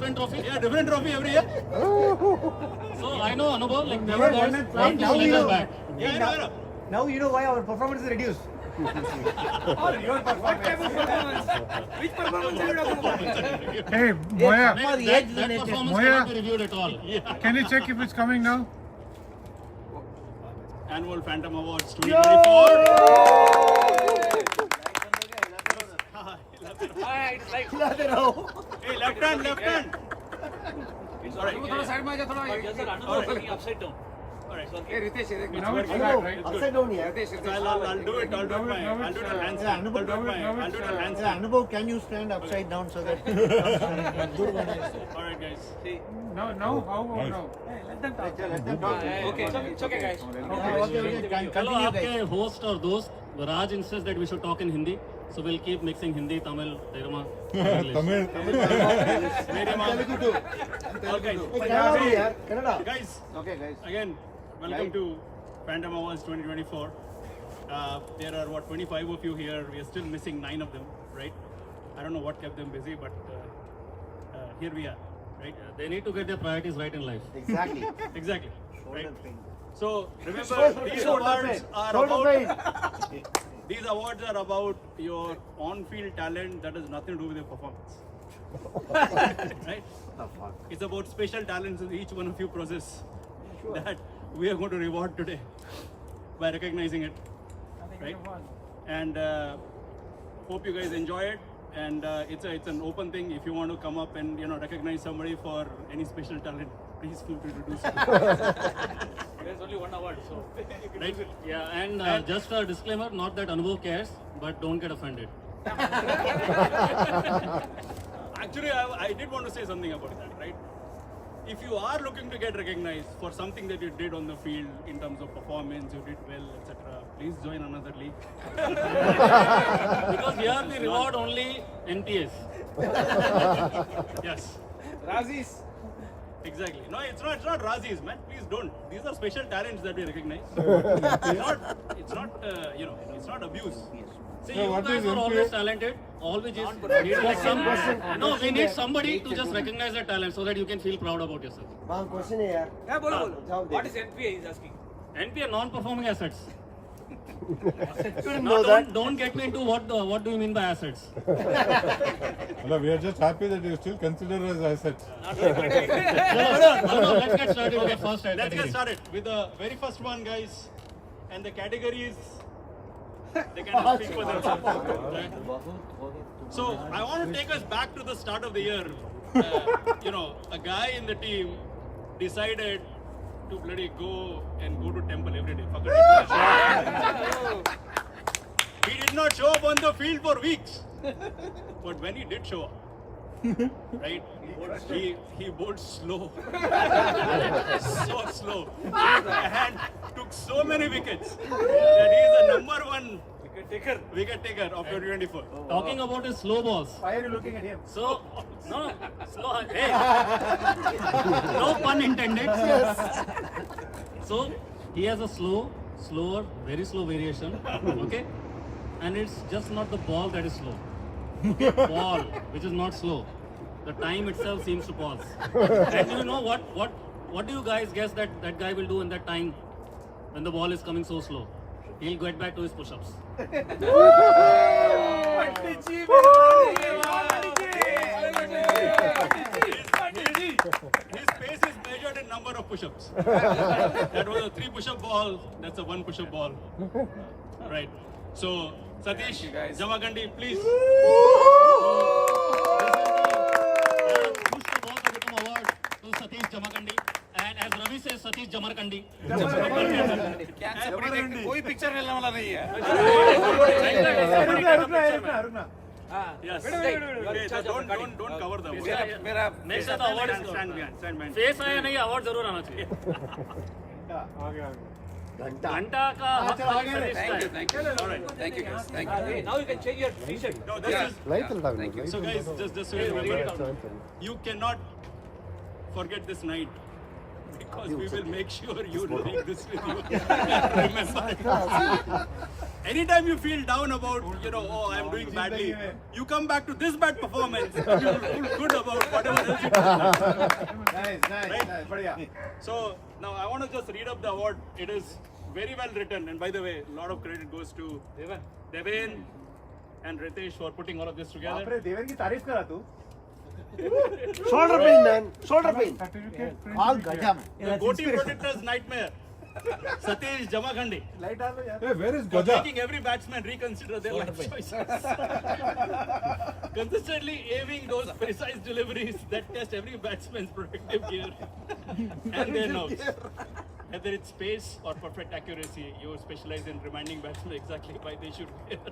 different trophy? Yeah, different trophy every year. So I know Anubhav, like never guys, want to let us back. Yeah, I know. Now you know why our performance is reduced. Or your performance. What type of performance? Which performance are you talking about? Hey, Moya, That performance Moya. cannot be reviewed at all. can you check if it's coming now? Annual Phantom Awards 2024. Hey, left hand, left hand. It's alright. थोड़ा side में आ जा थोड़ा. Upside down. Alright. Hey Ritesh, एक Now it's minute. back, right? Upside down here. Ritesh, I'll do it. I'll do it on handstand. I'll do it on handstand. Anubhav, can you stand upside down so that? Alright, guys. Now, how about now? Let them talk. Okay, it's okay guys. Okay, Hello, continue guys. आपके host और दोस्त Raj insists that we should talk in Hindi, so we'll keep mixing Hindi, Tamil, Teruma, English. Kannada. Guys, Okay, guys. again, welcome to Phantom Awards 2024. There are 25 of you here. We are still missing 9 of them, right? I don't know what kept them busy, but here we are, right? They need to get their priorities right in life. Exactly. Exactly. Right? Shoulder pain. So remember, these awards are about your on-field talent that has nothing to do with your performance. Right? It's about special talents in each one of you possess that we are going to reward today by recognizing it. Right? And hope you guys enjoy it. And it's an open thing. If you want to come up and recognize somebody for any special talent, please feel free to do so. There's only one award, so. Right? Yeah, and just a disclaimer, not that Anubhav cares, but don't get offended. Actually, I did want to say something about that, right? If you are looking to get recognized for something that you did on the field in terms of performance, you did well, etc., please join another league. Because here we reward only NPS. Yes, Razis. exactly. No, it's not Razis, man. Please don't. These are special talents that we recognize. It's not abuse. See, you guys are always talented. Always just we need somebody to just recognize their talent so that you can feel proud about yourself. One question है यार. Yeah, bolo. What is NPA? He's asking. NPA, non-performing assets. You didn't Now, know that. don't get me into what do you mean by assets? Well, we are just happy that you still consider us assets. No, let's get started with the first Let's category. get started with the very first one, guys. And the categories, they can just speak for themselves. Right? So I want to take us back to the start of the year. A guy in the team decided to bloody go to temple every day. He did not show up on the field for weeks. But when he did show up, right, he bowled slow. So slow. And took so many wickets that he is the number 1 wicket taker of 2024. Talking about his slow balls. Why are you looking at him? So, no, slow. Hey, no pun intended. So, he has a slower, very slow variation. Okay, and it's just not the ball that is slow. Okay? Ball, which is not slow. The time itself seems to pause. And you know what do you guys guess that guy will do in that time when the ball is coming so slow? He'll get back to his push-ups. His pace is measured in number of push-ups. That was a 3 push-up ball. That's a 1 push-up ball. Right. So, Satish Jamakandi, please. Push the ball to become award to Satish Jamakandi. And as Ravi says, Satish Jamarkandi. कोई picture लेने वाला नहीं है. रुकना. Yes. Wait. Okay, so don't cover them. मेरा Next time the award is Stand behind. Face आया नहीं, award जरूर आना चाहिए. घंटा का हक है सतीश का. Thank you. All right. Thank you guys. Thank you. Now you can change your t-shirt. No, this is. Thank you. So guys, just so you remember, you cannot forget this night because we will make sure you take this with you. Remember, anytime you feel down about, oh, I'm doing badly, you come back to this bad performance and you feel good about whatever else you do. Nice, nice. Badhiya. So now I want to just read up the award. It is very well written, and by the way, a lot of credit goes to Deven and Ritesh for putting all of this together. बापरे, देवेन की तारीफ करा तू. Shoulder pain, man. Shoulder pain. Certificate. All gajam. The Goti Protector's nightmare. Satish Jamakhandi. Light डाल दो यार. Hey, where is For Gaja? making every batsman reconsider their life choices. Consistently aiming those precise deliveries that test every batsman's protective gear and their nerves. Whether it's pace or perfect accuracy, you specialize in reminding batsmen exactly why they should never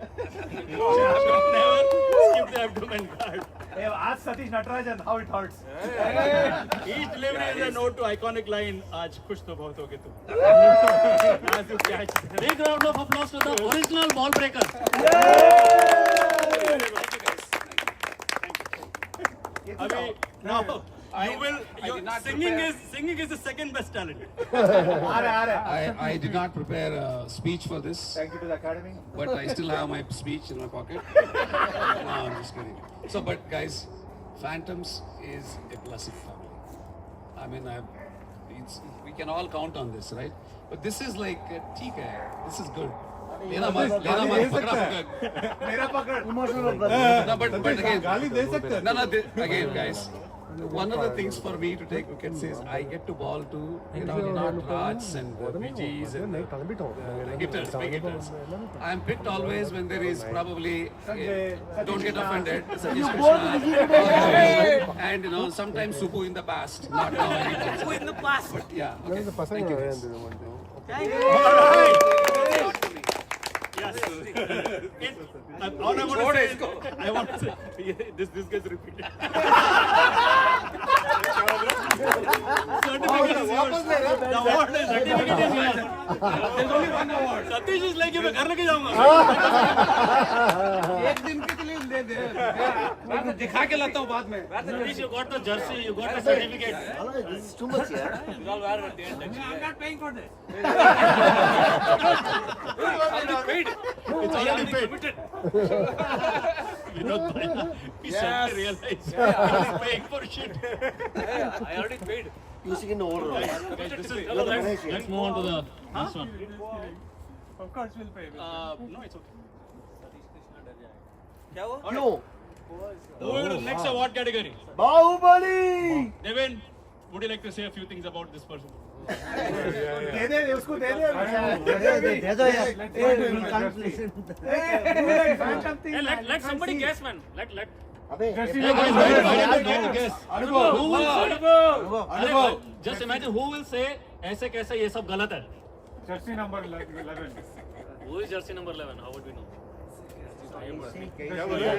skip the abdomen guard. Hey, आज Satish Natarajan, how it hurts. Each delivery is a note to iconic line. आज खुश तो बहुत होगे तुम. As you catch them. Big round of applause to the original ball breaker. Abhi, now you will. Your singing is the second best talent. आ रहा है. I did not prepare a speech for this, Thank you to the academy. but I still have my speech in my pocket. No, I'm just kidding. So, but guys, Phantoms is a blessed family. I mean, we can all count on this, right? But this is like, okay, this is good. Lena must pakda. मेरा पकड़. Emotional brother. No, but again, गाली दे सकते हैं. no, again, guys. One of the things for me to take wickets is I get to bowl to not Rajs and Vijis and hitters, big hitters. I'm picked always when there is probably, don't get offended, Sanjay Krishna, and sometimes Supu in the past, not now anymore. Supu in the past. But yeah, okay. Thank you guys. Yes. All I want to say, this gets repeated. Certificate is yours. The award is certificate is yours. There's only one award. Satish is like, मैं घर लेके जाऊंगा. एक दिन के लिए दे दे मैं तो दिखा के लाता हूँ बाद में Satish, you got the jersey, you got the certificate. This is too much, yeah. I'm not paying for this It's already paid. Vinod Bhai, he suddenly realized he's paying for shit. I already paid Using in order. Guys, this is, Let's move on to the next one. Of course, we'll pay. no, it's okay. No. Moving to the next award category. Bahubali. Devin, would you like to say a few things about this person? दे दे उसको दे दे. दे दो यार. Hey, we can't listen. Hey, let somebody guess, man. Let. अबे. Hey, guys, guess. Who will say? Just imagine who will say ऐसे कैसे ये सब गलत है. Jersey number 11. Who is jersey number 11? How would we know? You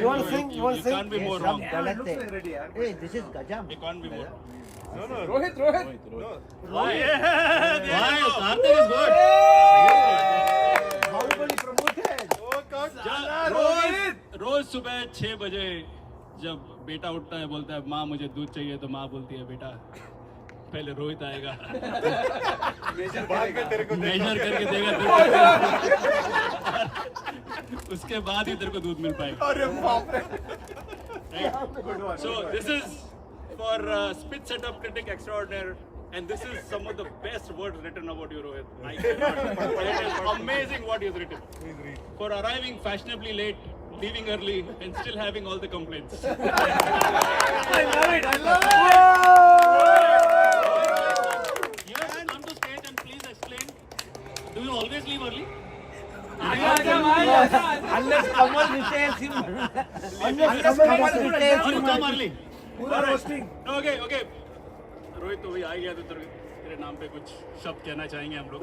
want to sing? You want to sing? can't be more wrong. गलत Looks है. like ready यार. Hey, this is gajam. It can't be more wrong. Rohit Why? Why? Karthik is good. Bahubali promoted. रोज सुबह 6 बजे जब बेटा उठता है बोलता है माँ मुझे दूध चाहिए तो माँ बोलती है बेटा पहले रोहित आएगा मेजर करके देगा उसके बाद ही तेरे को दूध मिल पाएगा. अरे बाप रे. So this is for Spit Setup Critic Extraordinaire, and this is some of the best words written about you, Rohit. I cannot. It is amazing what he has written. For arriving fashionably late, leaving early, and still having all the complaints. I love it. You have to come to stage and please explain. Do you always leave early? Unless Kamal retails him. Unless Kamal retails Or you him. come early? पूरा roasting. Okay. Rohit तो भाई आ गया तो तेरे नाम पे कुछ शब्द कहना चाहेंगे हम लोग.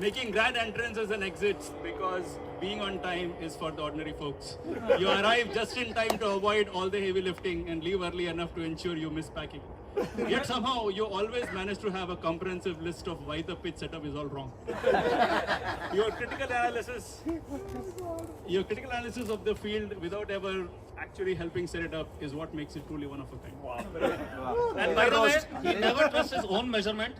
Making grand entrances and exits because being on time is for the ordinary folks. You arrive just in time to avoid all the heavy lifting and leave early enough to ensure you miss packing. Yet somehow you always manage to have a comprehensive list of why the pitch setup is all wrong. Your critical analysis of the field without ever actually helping set it up is what makes it truly one of a kind. And by the way, he never trusts his own measurement.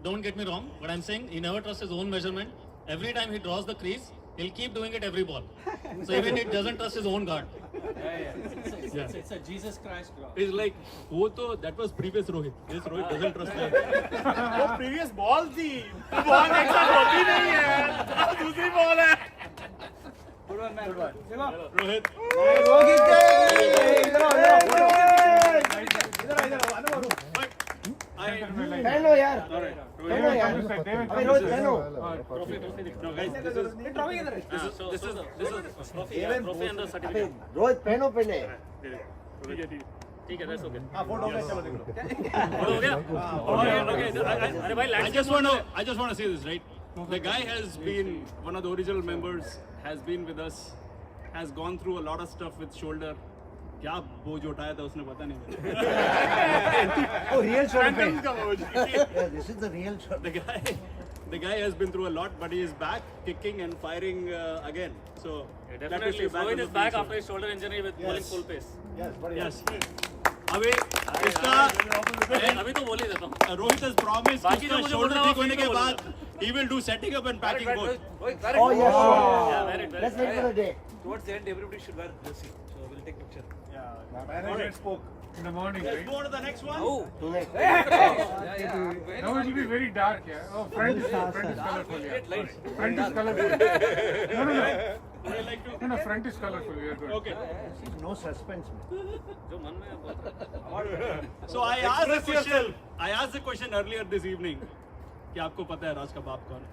don't get me wrong, but I'm saying he never trusts his own measurement. Every time he draws the crease, he'll keep doing it every ball. So even he doesn't trust his own guard. It's a Jesus Christ draw. It's like, वो तो that was previous Rohit. This Rohit doesn't trust me. वो previous ball थी ball एक साथ होती नहीं है अब दूसरी बॉल है Good one, man. रोहित पहनो यार Alright. पहनो यार अबे रोज पहनो No, guys, this is Trophy and the certificate. रोज पहनो पहले ठीक है, that's okay. हाँ फोटो में चलो देख लो हो गया? Okay. अरे भाई I landscape just want to say this, right? The guy has been one of the original members, has been with us, has gone through a lot of stuff with shoulder. क्या बोझ उठाया था उसने पता नहीं ओ real shot पे मुझे। This is the real shot The guy has been through a lot, but he is back, kicking and firing again. So definitely back Rohit on the is back field. after his shoulder injury with bowling full pace. Yes. अभी इसका अभी तो बोल ही देता हूँ. Rohit has promised बाकी इसका जो मुझे shoulder बोलना ठीक वो होने free के में बाद he will do setting up and packing both. Oh yes, sure. Yeah, very good. Let's wait for the day. Towards the end, everybody should wear jersey. So we'll take picture. Management spoke In the morning, Let's right? go on to the next one. तूने Now it will be very dark, yeah. Oh, front is colorful, yeah. Front is colorful. No, front is colorful. We are good. Okay. no suspense में जो मन में बोल रहा है. So I asked the question earlier this evening कि आपको पता है राज का बाप कौन है?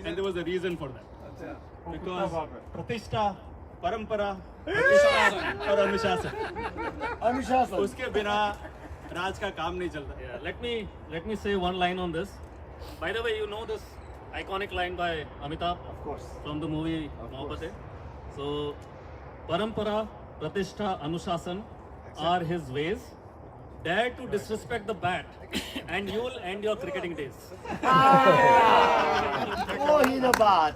And there was a reason for that. Because प्रतिष्ठा, परंपरा, प्रतिष्ठा और अनुशासन. अनुशासन उसके बिना राज का काम नहीं चलता. Yeah, let me say one line on this. By the way, you know this iconic line by Amitabh of course from the movie Mohabbat. So, Parampara, Pratishtha, Anushasan are his ways. Dare to disrespect the bat, and you'll end your cricketing days. वो ही ना बात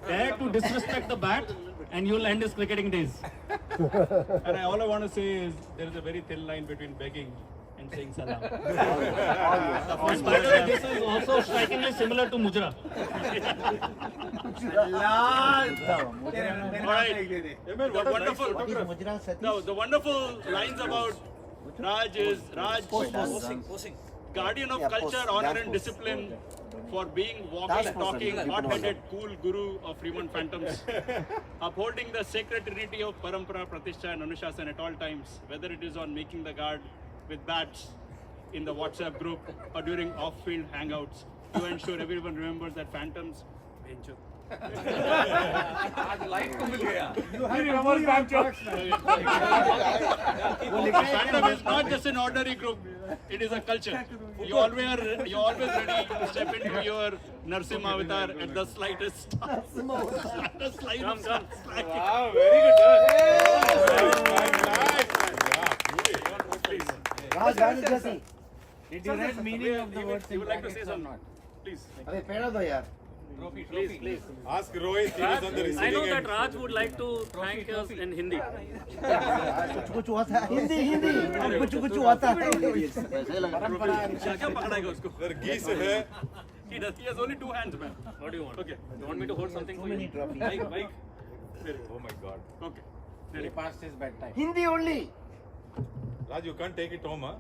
Dare to disrespect the bat, and you'll end his cricketing days. And all I want to say is there is a very thin line between begging and saying salam. And by the way, this is also strikingly similar to Mujra. Alright. The wonderful, मुजरा Satish no, the wonderful lines about Raj is Raj, guardian of culture, honor and discipline, for being walking, talking, hot-headed, cool guru of Fremont Phantoms, upholding the sacred trinity of Parampara, Pratishtha and Anushasan at all times, whether it is on making the guard with bats in the WhatsApp group or during off-field hangouts, to ensure everyone remembers that Phantoms. आज light को मिल गया. Phantom is not just an ordinary group; it is a culture. You always ready to step into your Narsimha avatar at the slightest. Wow, very good. राज जैसी Did you read meaning of the words? You would like to say something? Please. अबे पहना दो यार Please. Ask Rohit, he was on the I receiving know end. that Raj would like to thank us in Hindi. कुछ कुछ आता है हिंदी कुछ कुछ आता है क्या पकड़ाएगा उसको? There geese hai. He has only two hands, man. What do you want? Okay. You want me to hold something for many you? trophies Mike. Oh my God. Okay. Hindi only Raj, you can't take it home, huh?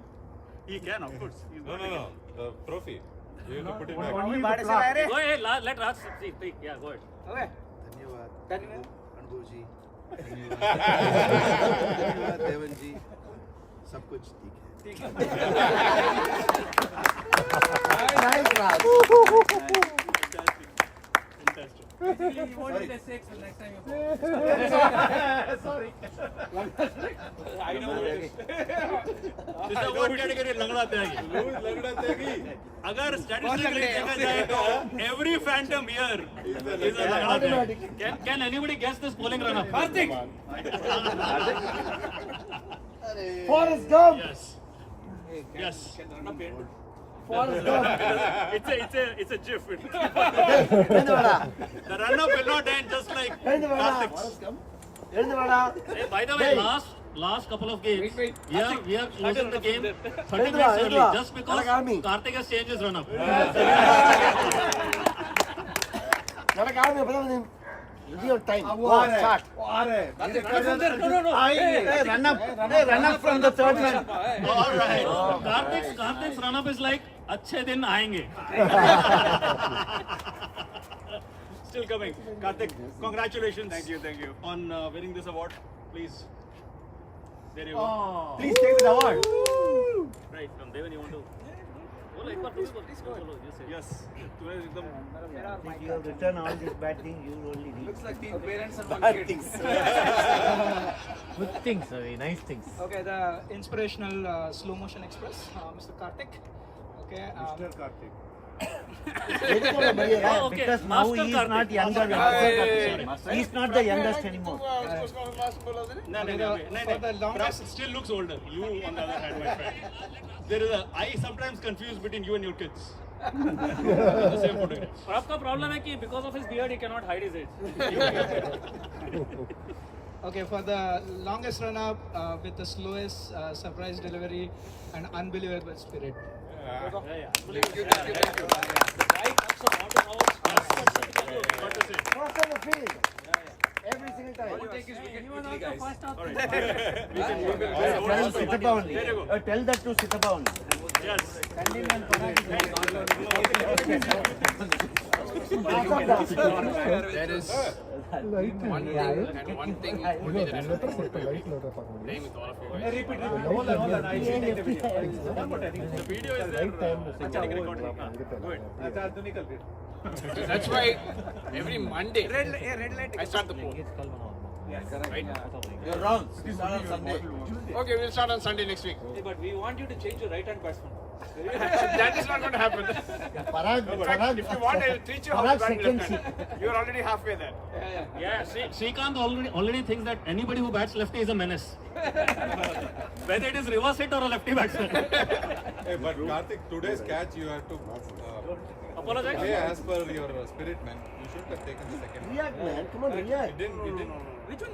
He can, of course. He's No. The trophy. You have to put it back. Only the plaque. Go ahead, let Raj see. Take. Yeah, go ahead. धन्यवाद अनुभव जी धन्यवाद देवन जी सब कुछ ठीक है nice Raj fantastic. You won't eat the steaks the next time you go. Sorry. I know this. This is what category लंगड़ा त्यागी. Lagda tegi. अगर statistically देखा जाए तो every phantom here is a लंगड़ा त्यागी. Can anybody guess this bowling run up? Forrest Gump Yes. Forrest Gump It's a GIF. எழுந்துவாடா The run up will not end just like எழுந்துவாடா Karthik's. எழுந்துவாடா Hey, by the way, last couple of games, Wait. we are closing the game 30 Indra, minutes early Indra. just because Aragami. Karthik has changed his run-up. It's your time. Go, start. Run up from the third man. All right. Karthik's run-up is like, अच्छे दिन आएंगे. Still coming. Karthik, congratulations. Thank you. On winning this award, please. There you go. Please take the award. Right, from Devan, you want to? बोलो एक बार please बोलो. Yes. तुम्हें एकदम You have written all these bad things, you only read. Looks like 3 parents and 1 Bad kid. things. Good things, nice things. Okay, the inspirational slow motion express, Mr. Karthik. Okay. Oh, okay. Because now Master he is Karthik. not younger. Sorry. He is not the youngest anymore. No. For the longest- Perhaps it still looks older. You, on the other hand, my friend. I sometimes confuse between you and your kids. The same photograph. और आपका problem है कि because of his beard he cannot hide his age. Okay, for the longest run up with the slowest surprise delivery and unbelievable spirit. Thank you. Cross on the field. Every single time. Take his wicket quickly, guys. Tell Sitapa only. There you go. Tell that to Sitapa only. Yes. There is one thing and one thing only that I should playing with all of you guys. The video is there. Getting recorded. Go ahead. That's why every Monday I start the poll. Right? You're wrong. Start on Sunday. Okay, we'll start on Sunday next week. But we want you to change your right-hand batsman. That is not going to happen. In fact, if you want, I'll teach you how to bat left hand. You're already halfway there. Yeah, Srikanth already thinks that anybody who bats lefty is a menace. Whether it is reverse hit or a lefty batsman. Hey, but Karthik, today's catch you have to Apologize. play as per your spirit, man. You shouldn't have taken the second. React, man. Come on, react. It didn't. Which one?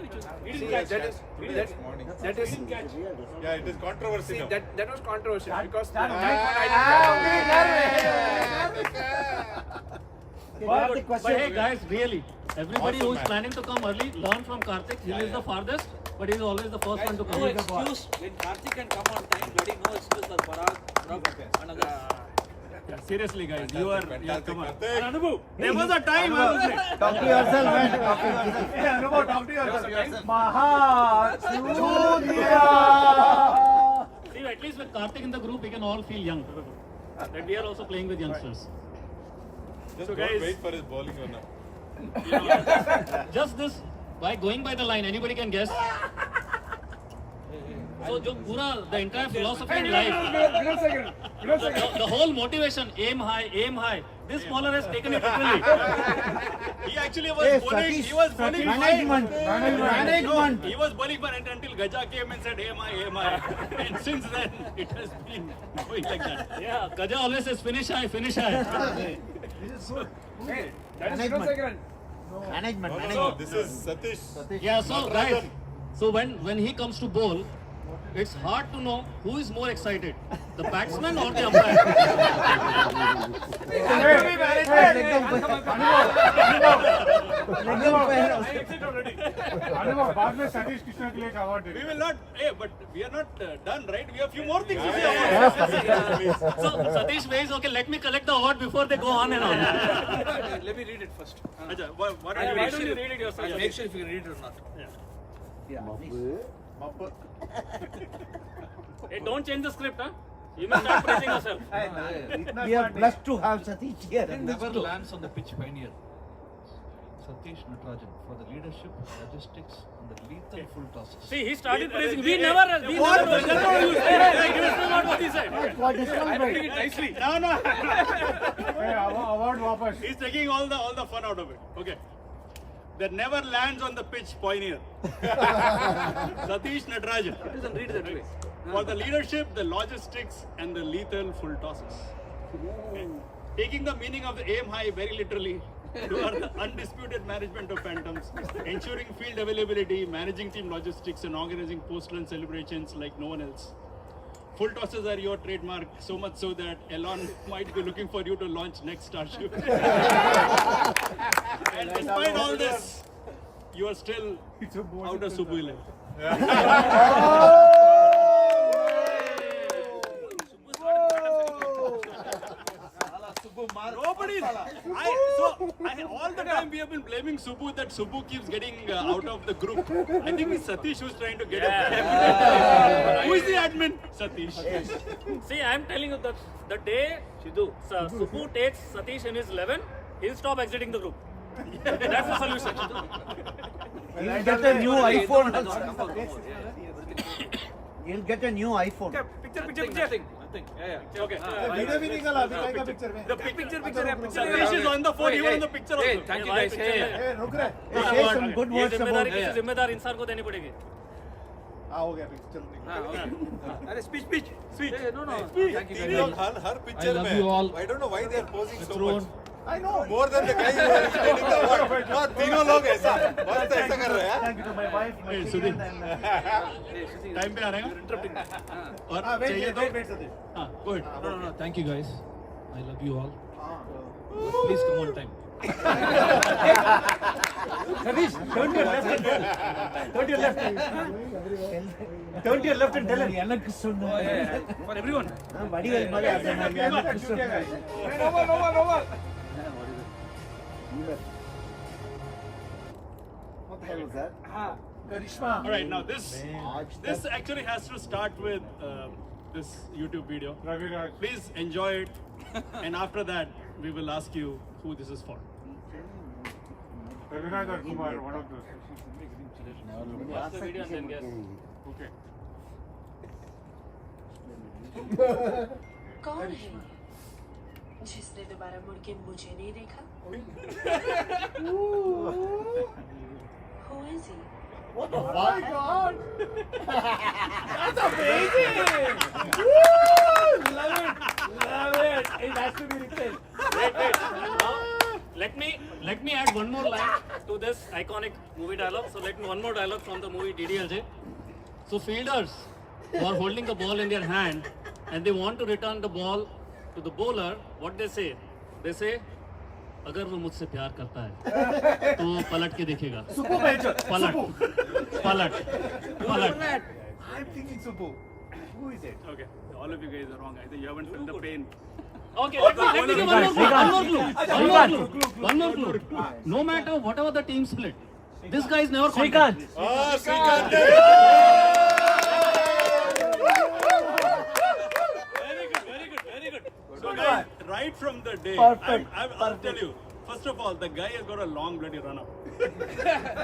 He See, didn't catch that that. is- Today's morning. That is Yeah, it is controversy see now. that was controversial because the start. night one I didn't catch. But hey guys, really, everybody Awesome, who's man. planning to come early, learn from Karthik. He is the farthest, but he's always the first one to come. No excuse when Karthik can come on time, bloody no excuse for Parag, another. Yeah, seriously, guys, you are Fantastic, come on. Karthik. Anubhav, there was a time I was like, Talk to yourself, man. Talk to yourself. See, at least with Karthik in the group, we can all feel young. That we are also playing with youngsters. Just So don't guys- wait for his bowling or not. Just this, by going by the line, anybody can guess. So, the entire philosophy in life, the whole motivation, aim high. This bowler has taken it literally. he actually was Hey, bowling. Satish, He was bowling Management. Management. No, he was bowling fine until Gaja came and said, aim high. And since then, it has been going like that. Yeah, Gaja always says finish high. Management. No, this is Satish. Yeah, so guys, so when he comes to bowl, it's hard to know who is more excited, the batsman or the umpire. अनुभव बाद में सतीश कृष्णा के लिए एक award We will not, but we are not done, right? We have few more things to say. So Satish Bhai, okay, let me collect the award before they go on and on. Let me read it first. Acha, what Why are you don't you read it yourself? I'll make sure if you can read it or not. Hey, don't change the script, huh? You may start praising yourself. We are blessed to have Satish here. It never lands on the pitch pioneer. Satish Natarajan for the leadership, logistics, and the lethal full tosses. See, he started praising. We never use. Hey, this is not what he said. What disqualified? nicely? No. Award वापस He's taking all the fun out of it. Okay. That never lands on the pitch, pioneer. Satish Natarajan. It doesn't read that way. For the leadership, the logistics, and the lethal full tosses. Okay. Taking the meaning of the aim high very literally, who are the undisputed management of Phantoms, ensuring field availability, managing team logistics, and organizing post-run celebrations like no one else. Full tosses are your trademark, so much so that Elon might be looking for you to launch next Starship. And despite all this, you are still out of Subule. Nobody. All the time we have been blaming Subbu that Subbu keeps getting out of the group. I think it's Satish who's trying to get him. Who is the admin? Satish. See, I'm telling you that the day Subbu takes Satish in his 11, he'll stop exiting the group. That's the solution. He'll get a new iPhone also. He'll get a new iPhone. Nothing. Yeah. Okay. Video भी निकला अभी का picture में The picture. Satish is on the phone, even on the picture also. Thank you guys. ए रुक रहे Say some good ये words about जिम्मेदारी किसी जिम्मेदार इंसान को देनी पड़ेगी. हाँ हो गया पिक्चर निकला अरे speech. No. Thank you तीन guys. लोग हर पिक्चर में I don't know why they are posing so much. I know More than the guy who is taking the award. हाँ, तीनों लोग ऐसा बस ऐसा कर रहे हैं. thank you to my wife my children and time पे आ रहेगा. और wait चाहिए तो wait Satish हाँ, good. No. Thank you guys. I love you all. Please come on time. Satish turn to your left and tell him எனக்கு சொன்ன For everyone. Vadivel மாதிரி அந்த மாதிரி எனக்கு சொன்ன what the hell was that All right, now this actually has to start with this YouTube video. Raviraj. Please enjoy it, and after that we will ask you who this is for. Raviraj or Kumar, one of those. Watch the video and then guess. Okay. कौन है जिसने दोबारा मुड़ के मुझे नहीं देखा? Who is he? oh my god that's amazing love it it has to be written Wait. Now, let me add one more line to this iconic movie dialogue. So let me one more dialogue from the movie DDLJ. So fielders who are holding the ball in their hand and they want to return the ball to the bowler, what they say? They say, अगर वो मुझसे प्यार करता है तो पलट के देखेगा. Suppu bhaicho पलट. I'm thinking Suppu who is it Okay, all of you guys are wrong. Either you haven't felt the pain. Okay, let me give one more clue. No matter whatever the team split, this guy is never Srikanth. Srikanth. Very good. So guys, right from the day, I'll tell you. First of all, the guy has got a long bloody run-up.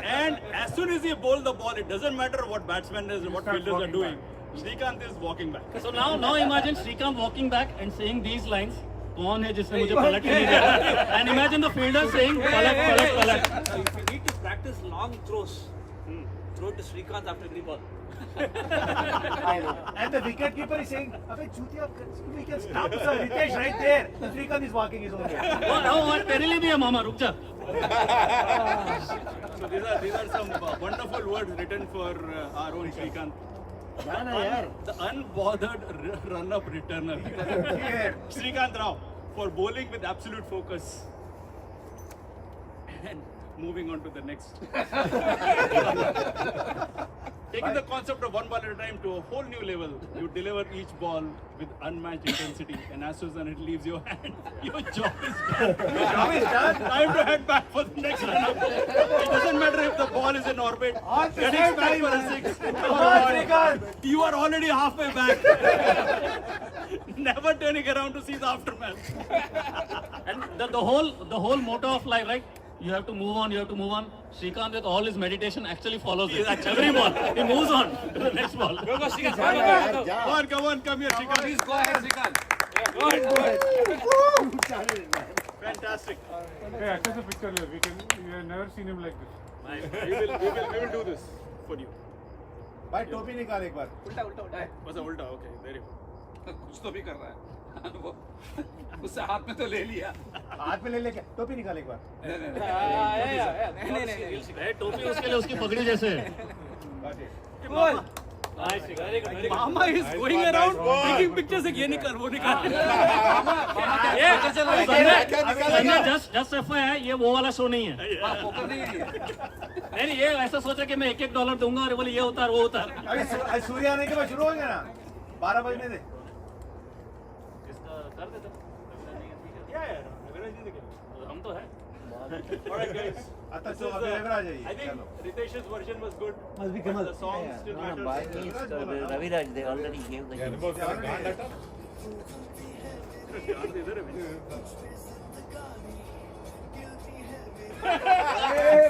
And as soon as he bowls the ball, it doesn't matter what batsman is, what fielders are doing. Srikanth is walking back. So now imagine Srikanth walking back and saying these lines. कौन है जिसने मुझे पलट के नहीं देखा? And imagine the fielder saying पलट. If you need to practice long throws, throw to Srikanth after every ball. and the wicket keeper is saying अबे चूतिया we can stop sir Ritesh right there Srikanth is walking his own way वो तेरे लिए भी है मामा, रुक जा. So these are some wonderful words written for our own Srikanth. The unbothered run-up returner. Srikanth Rao for bowling with absolute focus. And moving on to the next. Taking the concept of one ball at a time to a whole new level, you deliver each ball with unmatched intensity, and as soon as it leaves your hand, your job is done. Time to head back for the next run-up. It doesn't matter if the ball is in orbit. Getting back for a six. You are already halfway back. Never turning around to see the aftermath. And the whole motto of life, right? You have to move on. Srikanth with all his meditation actually follows it. Every ball, he moves on to the next ball. Come on, come here, Srikanth. Please go ahead, Srikanth. Fantastic. Hey, attach a picture here. We have never seen him like this. We will do this for you. भाई टोपी निकाल एक बार Was a ulta, okay, very good. कुछ तो भी कर रहा है अनुभव उससे हाथ में तो ले लिया हाथ में ले लेके टोपी निकाल एक बार नहीं, टोपी उसके लिए उसकी पगड़ी जैसे है। Mama is going around taking pictures like ये निकाल वो निकाल संजय जस्ट FYI ये वो वाला शो नहीं है। नहीं ये ऐसा सोचा कि मैं $1 दूंगा और बोले ये उतार वो उतार। अभी सूर्य आने के बाद शुरू हो गया ना 12 बजने दे इसका कर देते क्या यार रविराज जी देखे हम तो है। alright guys आता तो अभी रविराज है I think Ritesh's version was good. Must be Kamal. The song still No, matters. by me it's Raviraj. They already gave the hint.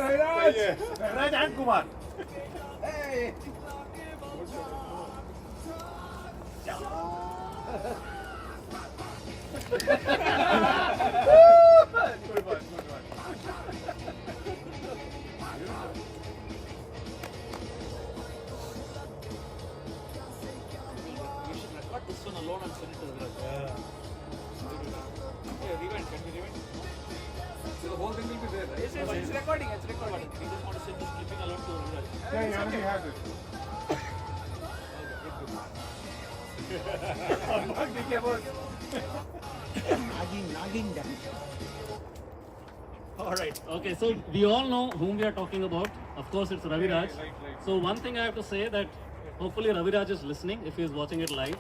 Raviraj and Kumar good one. We should record this one alone and send it to Raviraj. Yeah, rewind. Can we rewind? so the whole thing will be there right? Yes, it's recording. It's recording. We just want to send this clipping alone to Raviraj. Yeah, he already has it. Nagging dance. All right. Okay, so we all know whom we are talking about. Of course, it's Raviraj. Right. So one thing I have to say that hopefully Raviraj is listening if he is watching it live.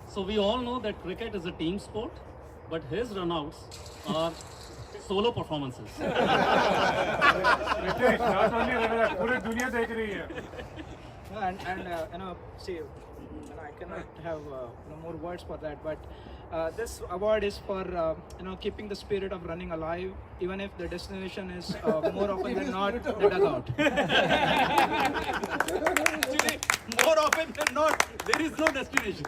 So we all know that cricket is a team sport, but his runouts are solo performances. Ritesh, not only Raviraj, पूरी दुनिया देख रही है. And see, I cannot have more words for that, but this award is for keeping the spirit of running alive, even if the destination is more often than not the dugout. Actually, more often than not, there is no destination.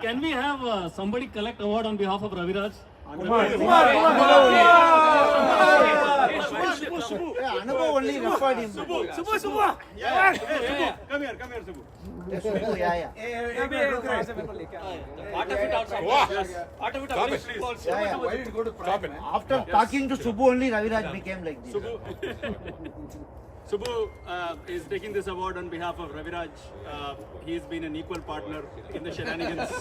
Can we have somebody collect award on behalf of Raviraj? Anubhav only referred him. Subbu! Come here, Subbu. Subbu, yeah. Part of it also. Part of it also. Please. Yeah. Why did you go to private? After talking to Subbu only, Raviraj became like this. Subbu is taking this award on behalf of Raviraj. He's been an equal partner in the shenanigans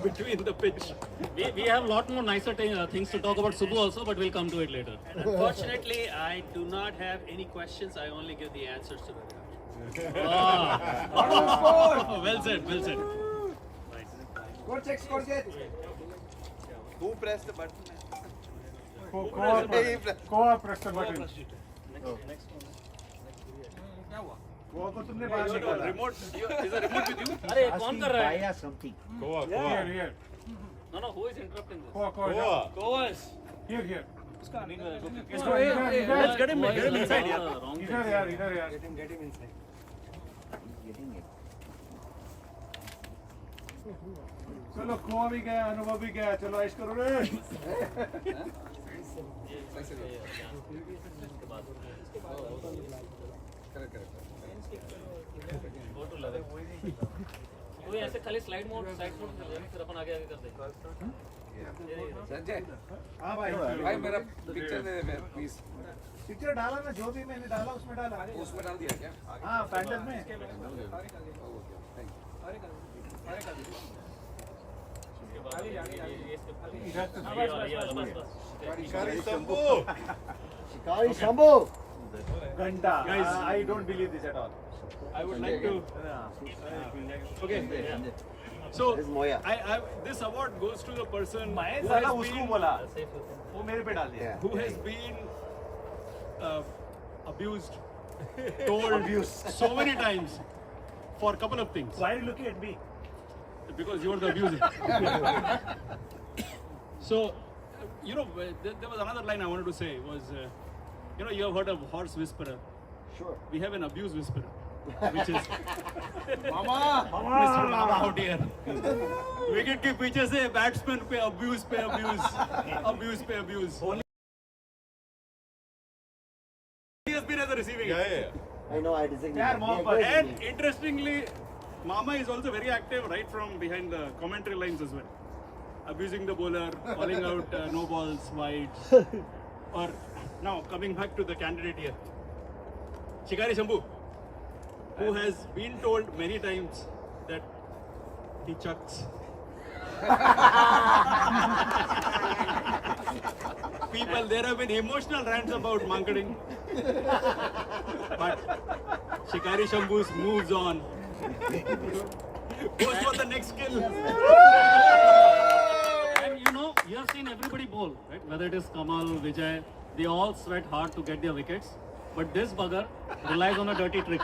between the pitch. We have a lot more nicer things to talk about Subbu also, but we'll come to it later. Unfortunately, I do not have any questions. I only give the answers to Raviraj. Well said, well said. Who pressed the button? Koa press the button. वो को तुमने बाहर निकाला Remote, is the remote with you? अरे कौन कर रहा है? Via something. Here. No, who is interrupting this? Koa. Goas. Here. Let's get him inside here. इधर यार. Getting it. चलो खोआ भी गया, अनुभव भी गया. चलो ऐश करो रे. Go to level. कोई ऐसे खाली स्लाइड मोड फिर अपन आगे कर देंगे. संजय हाँ भाई भाई मेरा picture they they please picture डाला ना जो भी मैंने डाला उसमें डाला उसमें डाल दिया क्या हाँ फैंटस में Shikari Shambhu. घंटा I don't believe this at all. I would like to. Okay. So, this award goes to the person who has been abused, told so many times for a couple of things. Why are you looking at me? Because you are the abuser. So, there was another line I wanted to say was, you have heard of horse whisperer. Sure. We have an abuse whisperer, which is Mama Mr. Mama out here. Wicket के पीछे से batsman पे abuse. He has been at the receiving end. I know, I disagree. यार मोहब्बत And interestingly, Mama is also very active right from behind the commentary lines as well. Abusing the bowler, calling out no balls, wides. Or now coming back to the candidate here, Shikari Shambhu, who has been told many times that he chucks. People, there have been emotional rants about Mankading. But Shikari Shambhu's moves on. Goes for the next kill. And you know, you have seen everybody bowl, right? Whether it is Kamal, Vijay, they all sweat hard to get their wickets. But this bugger relies on a dirty trick.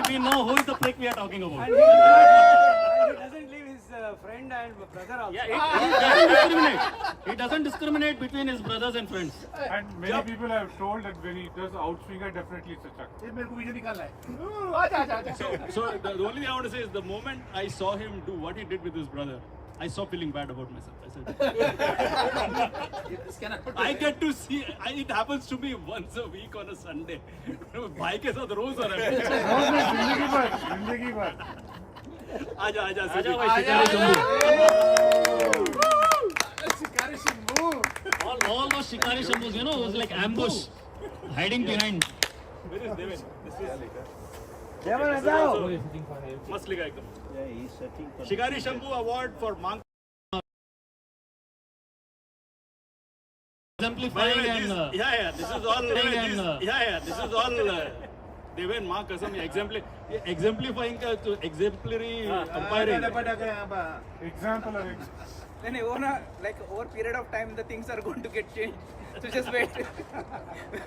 We know who is the prick we are talking about. He doesn't leave his friend and brother also. Yeah, he doesn't discriminate. He doesn't discriminate between his brothers and friends. And many people have told that when he does outswinger, definitely it's a chuck. So the only thing I want to say is the moment I saw him do what he did with his brother, I stopped feeling bad about myself. I said, I get to see, it happens to me once a week on a Sunday. Bhai ke saath roz ho raha Zindagi bhar. Aja, Aja Siddiq. bhai, Shikari Shambhu. All those Shikari Shambhus, you know, it was like ambush, hiding behind. Where is Deven? This is Devan, ajao. must liga ekdam. Yeah, he's searching for. Shikari Shambhu award for Mank. Exemplifying and This is all. This is all. Deven Maa Kasam exemplifying to exemplary umpiring. Example of Then over period of time the things are going to get changed. So just wait.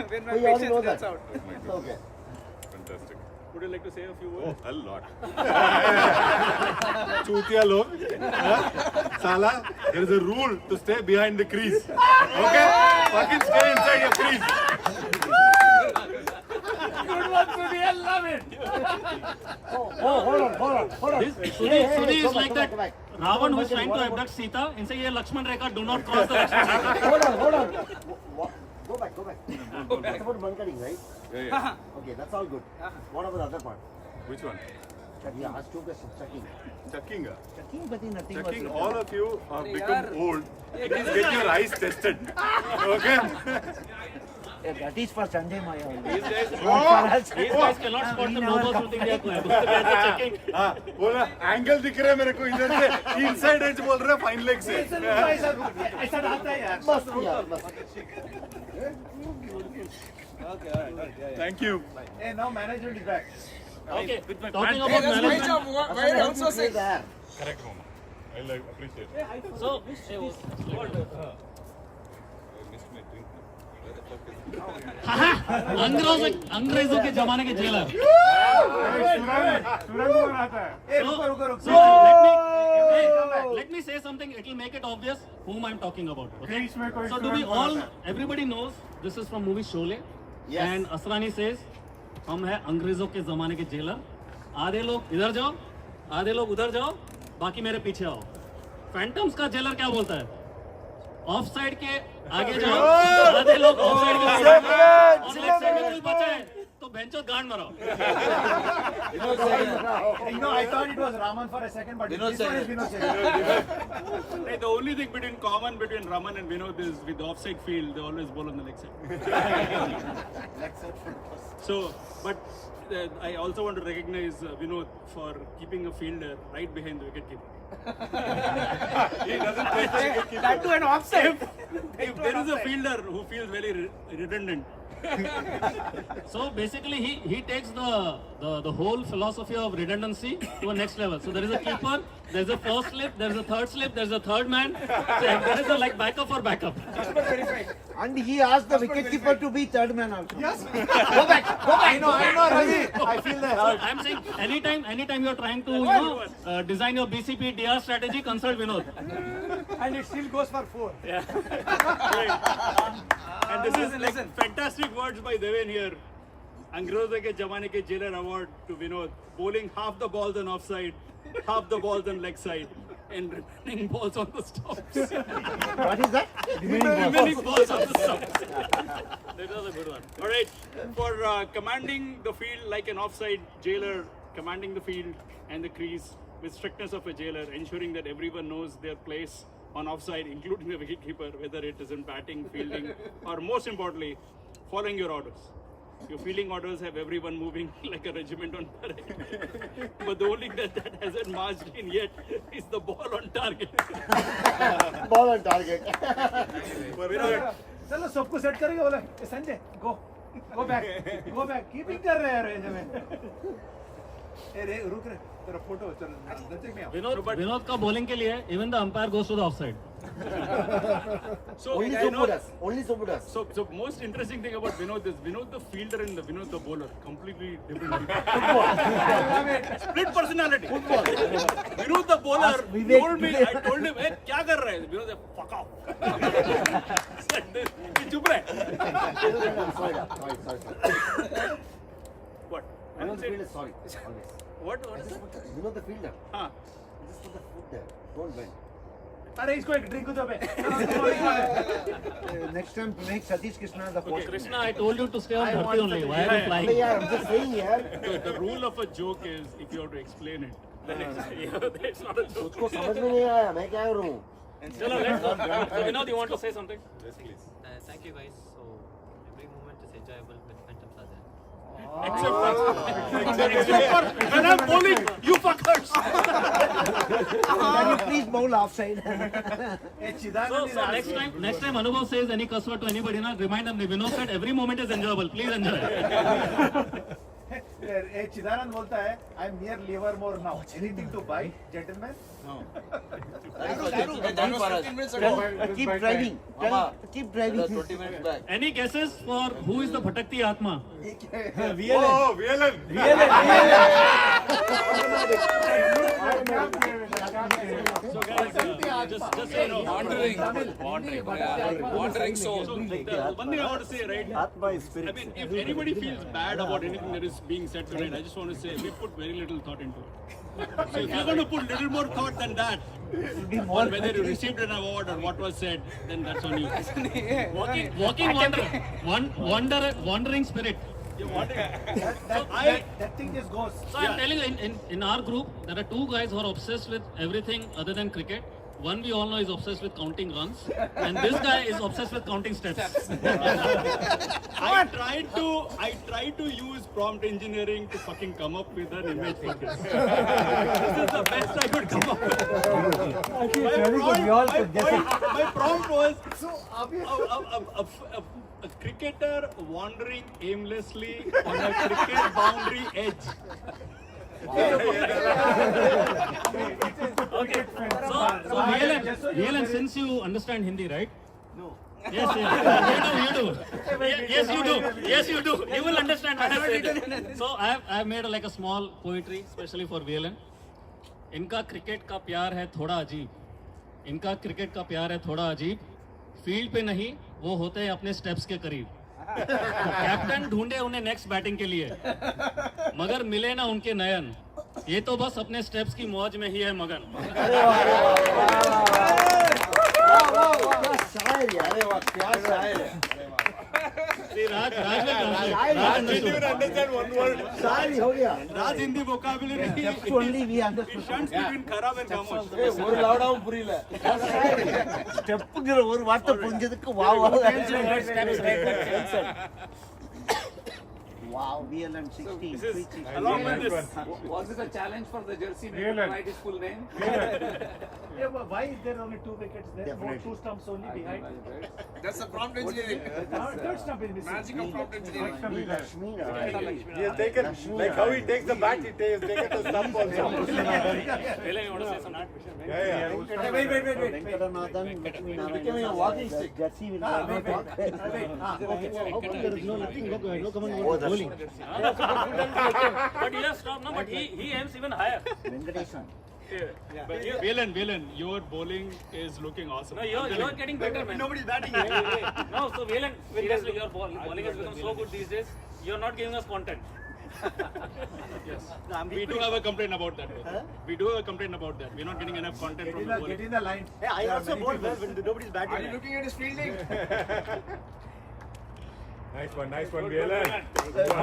When my patience runs out. Okay. Fantastic. Would you like to say a few words? A lot. Chutiya log. Sala, there is a rule to stay behind the crease. Okay? Fucking stay inside your crease. Good one, Sudhi. I love it. Hold on. Sudhi is like that Ravan who is trying to abduct Sita and say, "Ye Lakshman Rekha, do not cross the Lakshman Rekha." Hold on. Go back. That's about Mankading, right? Yeah. Okay, that's all good. What about the other part? Which one? He asked 2 questions. Checking. Chucking. Checking, but nothing was Checking. written. All of you have become old. Please get your eyes tested. Okay? Yeah, that is for Sanjay Maya only. These guys cannot spot the no-ball shooting their checking. हाँ बोला angle दिख रहा है मेरे को इधर से inside as बोल रहा है फाइन लेग से ऐसा आता है यार. Must. Thank you Hey, now management is back. Okay, talking about management. Correct momma I like appreciate So, अंग्रेजों के जमाने के जेलर. सुरंग आता है. So let me say something. It will make it obvious whom I'm talking about. Okay. इसमें कोई So everybody knows this is from movie Sholay. Yes. And Asrani says, हम हैं अंग्रेजों के जमाने के जेलर. आधे लोग इधर जाओ, आधे लोग उधर जाओ, बाकी मेरे पीछे आओ. फैंटम्स का जेलर क्या बोलता है? ऑफ साइड के आगे जाओ, आधे लोग ऑफ साइड के और लेफ्ट साइड में कोई बचा है तो बेंचो गांड मराओ. No, I thought it was Raman for a second, but this one is Vinod Shetty. The only thing common between Raman and Vinod is with the offside field, they always bowl on the leg side. So, but I also want to recognize Vinod for keeping a fielder right behind the wicketkeeper. He doesn't play wicketkeeper. That too an offside. If there is a fielder who feels very redundant, So basically, he takes the whole philosophy of redundancy to a next level. So there is a keeper, there is a first slip, there is a third slip, there is a third man. So there is a like backup for backup. And he asked the wicketkeeper to be third man also. Yes. Go back. I know, Ravi. I feel the hurt. I'm saying anytime you are trying to design your BCP DR strategy, consult Vinod. And it still goes for 4. and this is like fantastic words by Deven here. Angreze ke Jamane ke Jailer award to Vinod. Bowling half the balls on offside, half the balls on leg side. and remaining balls on the stumps. What is that? Remaining balls on the stumps. That was a good one. All right, for commanding the field like an offside jailer, commanding the field and the crease with strictness of a jailer, ensuring that everyone knows their place on offside, including the wicketkeeper, whether it is in batting, fielding, or most importantly, following your orders. Your fielding orders have everyone moving like a regiment on parade. But the only thing that hasn't marched in yet is the ball on target. Ball on target. चलो सबको set करेंगे बोला Sanjay go back keeping कर रहे हैं range में ए रुक रे तेरा फोटो चल विनोद का bowling के लिए even the umpire goes to the offside. So Only I know- Sopu does. So most interesting thing about Vinod is Vinod the fielder and Vinod the bowler, completely different. Split personality. Vinod the bowler Vivek- told me, I told him, hey, क्या कर रहा है? Vinod said, fuck off. चुप रहे. Sorry. What? I Vinod don't the say. fielder, sorry. Always. What is that? Vinod the fielder. हाँ. Just put the foot there. Don't bend. अरे इसको एक ड्रिंक दो बे Next time, make Satish Krishna the coach. Krishna, I told you to stay on 30 only. Why are you flying? Yeah, I'm just saying, yeah. The rule of a joke is if you have to explain it, then it's not a joke. उसको समझ में नहीं आया मैं क्या करूँ Chalo, let's go. So, Vinod, you want to say something? Yes, please. Thank you guys. So every moment is enjoyable when phantoms are there. Except for when I'm bowling, you fuckers. Can you please bowl offside? So next time Anubhav says any cuss word to anybody, na, remind them, Vinod said every moment is enjoyable. Please enjoy. Chidanand बोलता है I am near Livermore now anything to buy gentleman Keep driving. Keep driving. 20 minutes back. Any guesses for who is the Bhatakti Atma? Oh, VLN. So guys, just so you know, Wandering soul. So one thing I want to say, right? I mean, if anybody feels bad about anything that is being said tonight, I just want to say we put very little thought into it. So if you're going to put little more thought than that, on whether you received an award or what was said, then that's on you. Wandering spirit. that thing just goes So I'm telling you, in our group, there are two guys who are obsessed with everything other than cricket. One we all know is obsessed with counting runs, and this guy is obsessed with counting steps. I tried to use prompt engineering to fucking come up with an image for this. This is the best I could come up with. My prompt was a cricketer wandering aimlessly on a cricket boundary edge. So VLN, since you understand Hindi, right? No. Yes, you do. Yes, you do. Yes, you do. You will understand what I said. So I have made like a small poetry, especially for VLN. इनका cricket का प्यार है थोड़ा अजीब. इनका cricket का प्यार है थोड़ा अजीब. फील्ड पे नहीं, वो होते हैं अपने स्टेप्स के करीब. कैप्टन ढूंढे उन्हें नेक्स्ट बैटिंग के लिए, मगर मिले ना उनके नयन. ये तो बस अपने स्टेप्स की मौज में ही है मगन. शायरी हो गया. Raj Hindi vocabulary. Only we understood. It shunts between kharab and khamosh. ஒரு லவுடாவும் புரியல ஸ்டெப்புங்கிற ஒரு வார்த்தை புரிஞ்சதுக்கு wow Wow, VLN 16. Along with this, Was it a challenge for the jersey man Really? to write his full name? Yeah, but why is there only 2 wickets there? Definitely. 2 stumps only behind. That's the prompt engineering. Third stump is missing. Magic of prompt engineering. Lakshmi. He has taken, like how he takes the bat, he takes the stump also. VLN, you want to say something? Yeah. Wait. Venkatanathan, Lakshmi Narayan. Becoming a walking stick. Jersey will not walk. There is no nothing. No comment. Oh, that's But he has stopped now. But he aims even higher. Venkatesan. VLN, your bowling is looking awesome. No, you're getting better, man. Nobody's batting. No, so VLN, seriously, your bowling has become so good these days. You're not giving us content. Yes. We do have a complaint about that. We do have a complaint about that. We're not getting enough content from the Get bowling. in the line. Hey, I also bowled well when nobody's batting. Are you looking at his fielding? Nice one, Velan.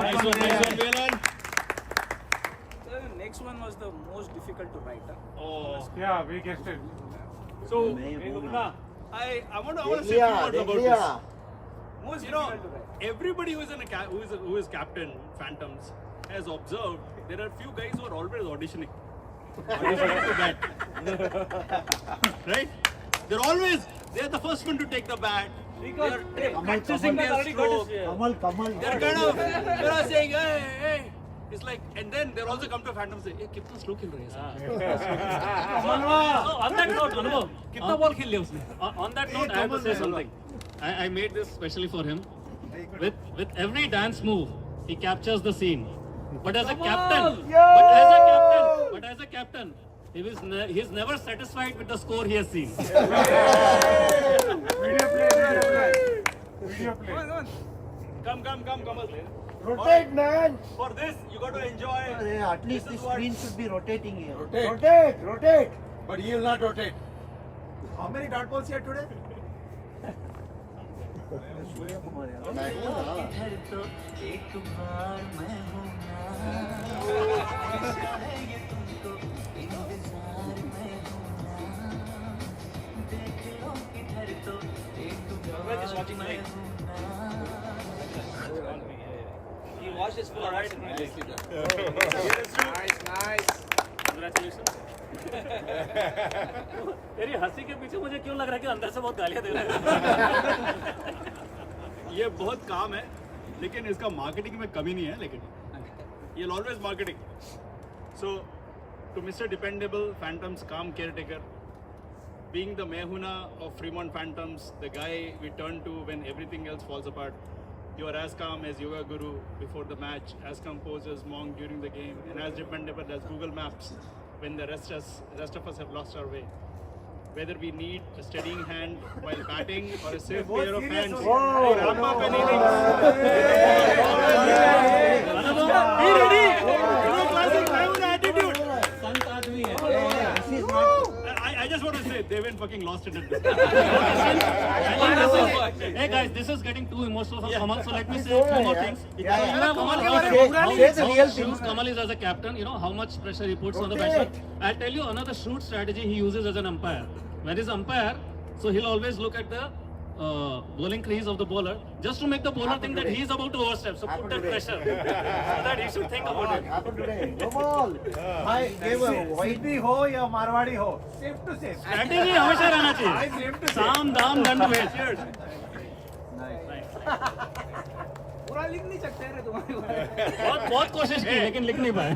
Nice one, Velan. The next one was the most difficult to write. Oh. Yeah, we guessed it. So, I want to say a few words about this. Most You know, difficult to write. everybody who is captain Phantoms has observed there are few guys who are always auditioning to bat. Right? They're the first one to take the bat. They're practicing their stroke. Kamal. They're kind of saying, hey. It's like, and then they'll also come to Phantoms and say, hey, कितना slow खेल रहे हैं So on that note, Anubhav, कितना ball खेल लिया उसने? On that note, I have to say something. I made this specially for him. With every dance move, he captures the scene. But as a captain, he's never satisfied with the score he has seen. Video play. Come on. Come, Kamal. Rotate, man. For this, you got to enjoy. At least the This is what- screen should be rotating here. Rotate. But he will not rotate. How many dot balls here today? Just watching my He watched his full Alright. Nice. Congratulations. तेरी हंसी के पीछे मुझे क्यों लग रहा है कि अंदर से बहुत गालियां दे रहा है? ये बहुत काम है, लेकिन इसका मार्केटिंग में कमी नहीं है, लेकिन ये always marketing. So, to Mr. Dependable, Phantoms calm caretaker, being the Mehuna of Fremont Phantoms, the guy we turn to when everything else falls apart. You are as calm as Yoga Guru before the match, as composed as Monk during the game, and as dependable as Google Maps when the rest of us have lost our way. Whether we need a steadying hand while batting or a safe pair of hands to wrap up an innings. Be ready! Classic Mehuna attitude! संत आदमी है. I just want to say, they went fucking lost in it. Hey guys, this is getting too emotional for Kamal, so let me say a few more things. Kamal Say the real thing. Kamal is as a captain, you know how much pressure he puts on the batsman. I'll tell you another shrewd strategy he uses as an umpire. When he's umpire, so he'll always look at the bowling crease of the bowler just to make the bowler think that he's about to overstep. So put that pressure so that he should think about it. Happened today. No ball. I gave a white. Siddhi ho ya Marwadi ho. Safe to safe. Strategy हमेशा रहना चाहिए. साम दाम दंड भेद. पूरा लिख नहीं सकते रे तुम्हारे बहुत कोशिश की लेकिन लिख नहीं पाए.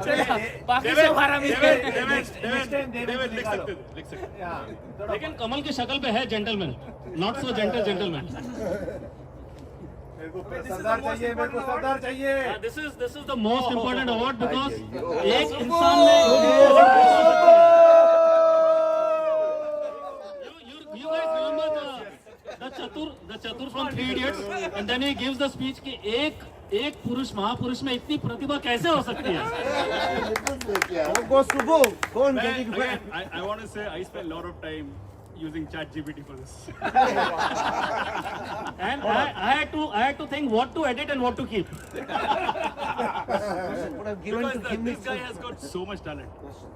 बाकी सब हरा मिल लिख सकते. लेकिन कमल की शक्ल पे है gentleman, not so gentle gentleman. मेरे को सरदार चाहिए. This is the most important award because एक इंसान ने you guys remember the chatur from Three Idiots, and then he gives the speech कि एक पुरुष महापुरुष में इतनी प्रतिभा कैसे हो सकती है? Go Subbu. Go and get it back. Again, I want to say I spent a lot of time using ChatGPT for this. And I had to think what to edit and what to keep. Would have given Because to him this guy has got so much talent.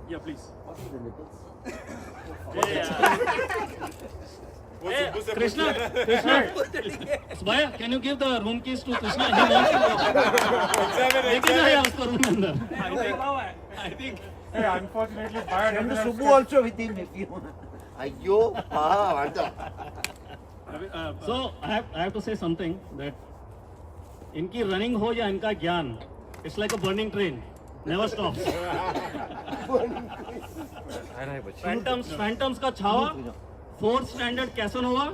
Yeah, please. Krishna, Subhaya, can you give the room keys to Krishna? He wants to go. लेके जाइए उसको room में अंदर. I think. Hey, unfortunately, fire Send doesn't have Subbu also with him if you want. Ayyo. So I have to say something that इनकी running हो या इनका ज्ञान, it's like a burning train, never stops. Phantoms का Chhaava, 4th standard Casanova.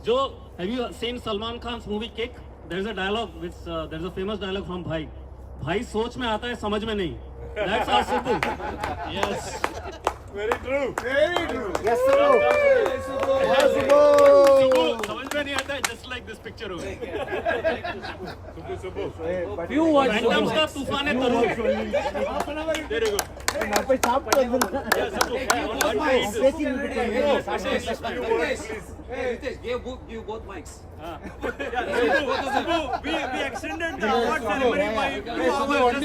जो have you seen Salman Khan's movie Kick? There's a dialogue there's a famous dialogue from भाई. भाई सोच में आता है समझ में नहीं. That's our Subbu. Yes. Very true. Very true. Yes, Subbu. Yes, Subbu. समझ में नहीं आता है just like this picture हो गया. Few words. Phantoms का तूफान है तरुण. There you go. यहाँ पे साफ कर दो. Yeah, Subbu. Hey, Ritesh, give both mics. Subbu, we extended the award ceremony by 2 hours.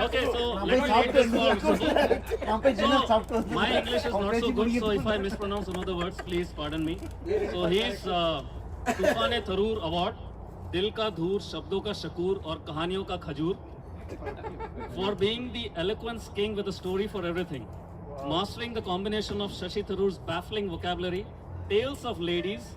Okay, so let me read this for Subbu. यहाँ पे जिन्ना साफ कर दो. My English is not so good, so if I mispronounce some of the words, please pardon me. So he is तूफान Tharoor award, दिल का धूर, शब्दों का शकूर और कहानियों का खजूर, for being the eloquence king with a story for everything, mastering the combination of Shashi Tharoor's baffling vocabulary, tales of ladies,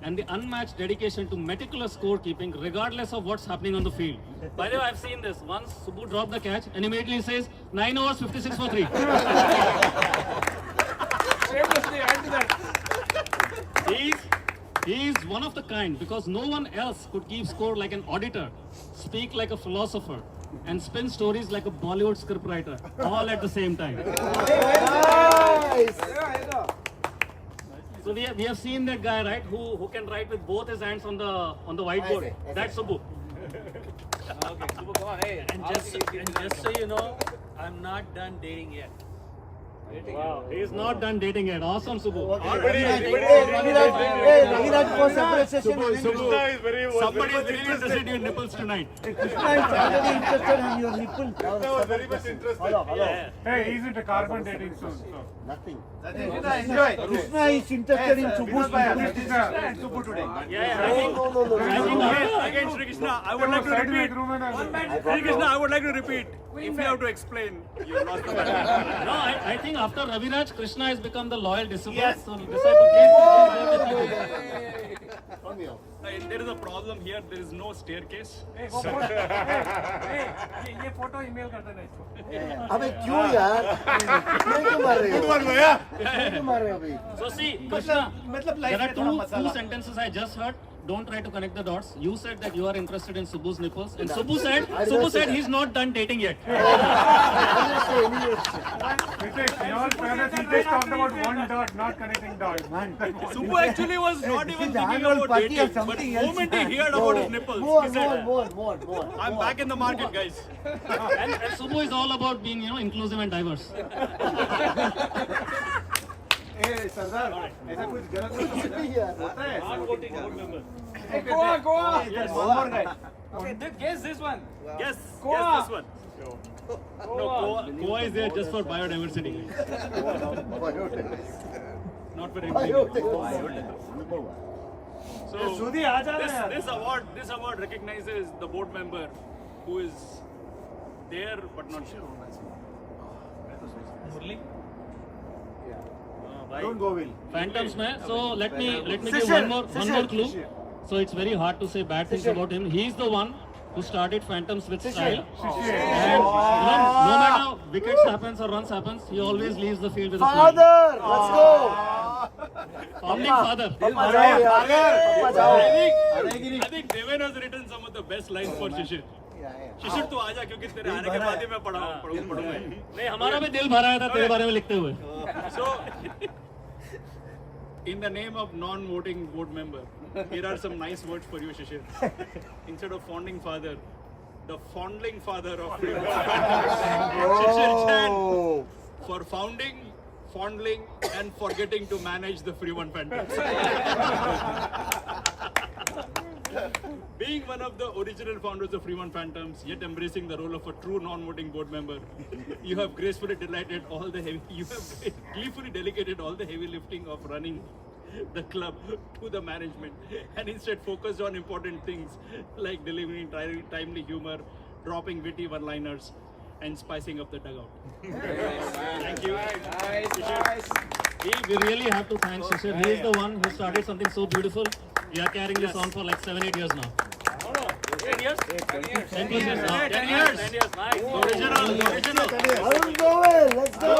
and the unmatched dedication to meticulous scorekeeping, regardless of what's happening on the field. By the way, I've seen this. Once Subbu dropped the catch and immediately says 9 overs 56 for 3. Shamelessly add to that. He's one of the kind because no one else could keep score like an auditor, speak like a philosopher, and spin stories like a Bollywood scriptwriter, all at the same time. Nice. So we have seen that guy, right, who can write with both his hands on the whiteboard. That's Subbu. Okay, Subbu, come on, hey. And just so you know, I'm not done dating yet. Wow, he's not done dating yet. Awesome, Subbu. Raviraj for separate session. Krishna is very Somebody is really interested in your nipples tonight. Krishna is already interested in your nipple. Krishna was very much interested. Hello. Hey, he's into carbon dating soon. Nothing. Enjoy. Krishna is interested in Subbu's nipple. Subbu today. Yeah, I think again, Sri Krishna, I would like to repeat. Sri Krishna, I would like to repeat. If you have to explain, you lost the battle. No, I think after Raviraj, Krishna has become the loyal disciple. Yes. So decide to give. There is a problem here. There is no staircase. ये photo email कर देना इसको. अबे क्यों यार? क्यों मार रहे हो? क्यों मार रहे हो अभी? So see, Krishna, मतलब there life are में थोड़ा two masala. sentences I just heard. Don't try to connect the dots. You said that you are interested in Subbu's nipples, and Subbu said he's not done dating yet. Ritesh, in all fairness, he just talked about one dot, not connecting dots. Subbu actually was not even thinking annual about party or dating, but something the else. moment he heard about his nipples, More. he said, I'm more. back in the market, guys. And Subbu is all about being, inclusive and diverse. ए सरदार ऐसा कुछ गलत नहीं होता है. Goa. Yes, one more guy. Okay, guess this one. Yes, Goa. yes, this one. No, Goa is there just for biodiversity. Not for everything. So Sudhi, आ जा ना यार. this award recognizes the board member who is there but not sure. Don't go, Will. Phantoms mein. So let me give one more clue. So it's very hard to say bad things about him. He's the one who started Phantoms with style. And no matter wickets happens or runs happens, he always leaves the field with a smile. Father, let's go. Founding father. I think Deven has written some of the best lines for Shishir. शिशिर तू आजा क्योंकि तेरे आने के बाद ही मैं पढ़ूंगा. नहीं, हमारा भी दिल भरा था तेरे बारे में लिखते हुए. So, in the name of non-voting board member, here are some nice words for you, Shishir. Instead of founding father, the fondling father of Free One Phantoms. Shishir Chen for founding, fondling, and forgetting to manage the Free One Phantoms. Being one of the original founders of Free One Phantoms, yet embracing the role of a true non-voting board member, you have gracefully delegated all the heavy lifting of running the club to the management, and instead focused on important things like delivering timely humor, dropping witty one-liners, and spicing up the dugout. Thank you. Nice. We really have to thank Shishir. He is the one who started something so beautiful. We are carrying this on for like 7-8 years now. 10 years? 10 years now. 10 years. Nice. Original. Let's go.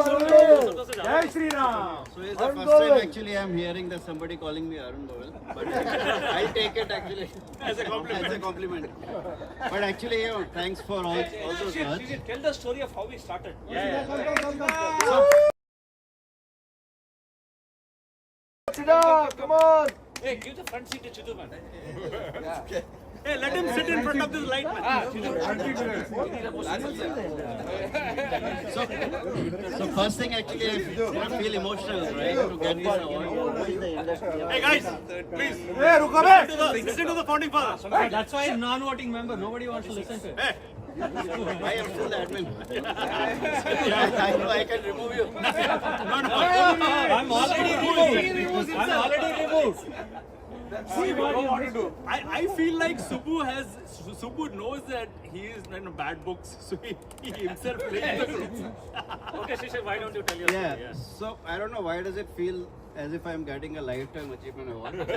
Jai Shri Ram. So it's the first time actually I'm hearing that somebody calling me Arun Goel, but I'll take it actually As a compliment. As a compliment. But actually, you know, thanks for all those words. Tell the story of how we started. Come on. Hey, give the front seat to Chidu, man. Hey, let him sit in front of this light, man. So first thing actually, I feel emotional, right, to get this award. Hey guys, please Hey, रुको बे. listen to the founding fathers. That's why non-voting member. Nobody wants to listen to it. Hey, I am still the admin. I know I can remove you. I'm already removed. I'm already removed. see what you want to do. I feel like Subbu knows that he is in bad books, so he himself plays the groups. Okay, Shishir, why don't you tell your story? Yeah. So I don't know, why does it feel as if I'm getting a lifetime achievement award? Like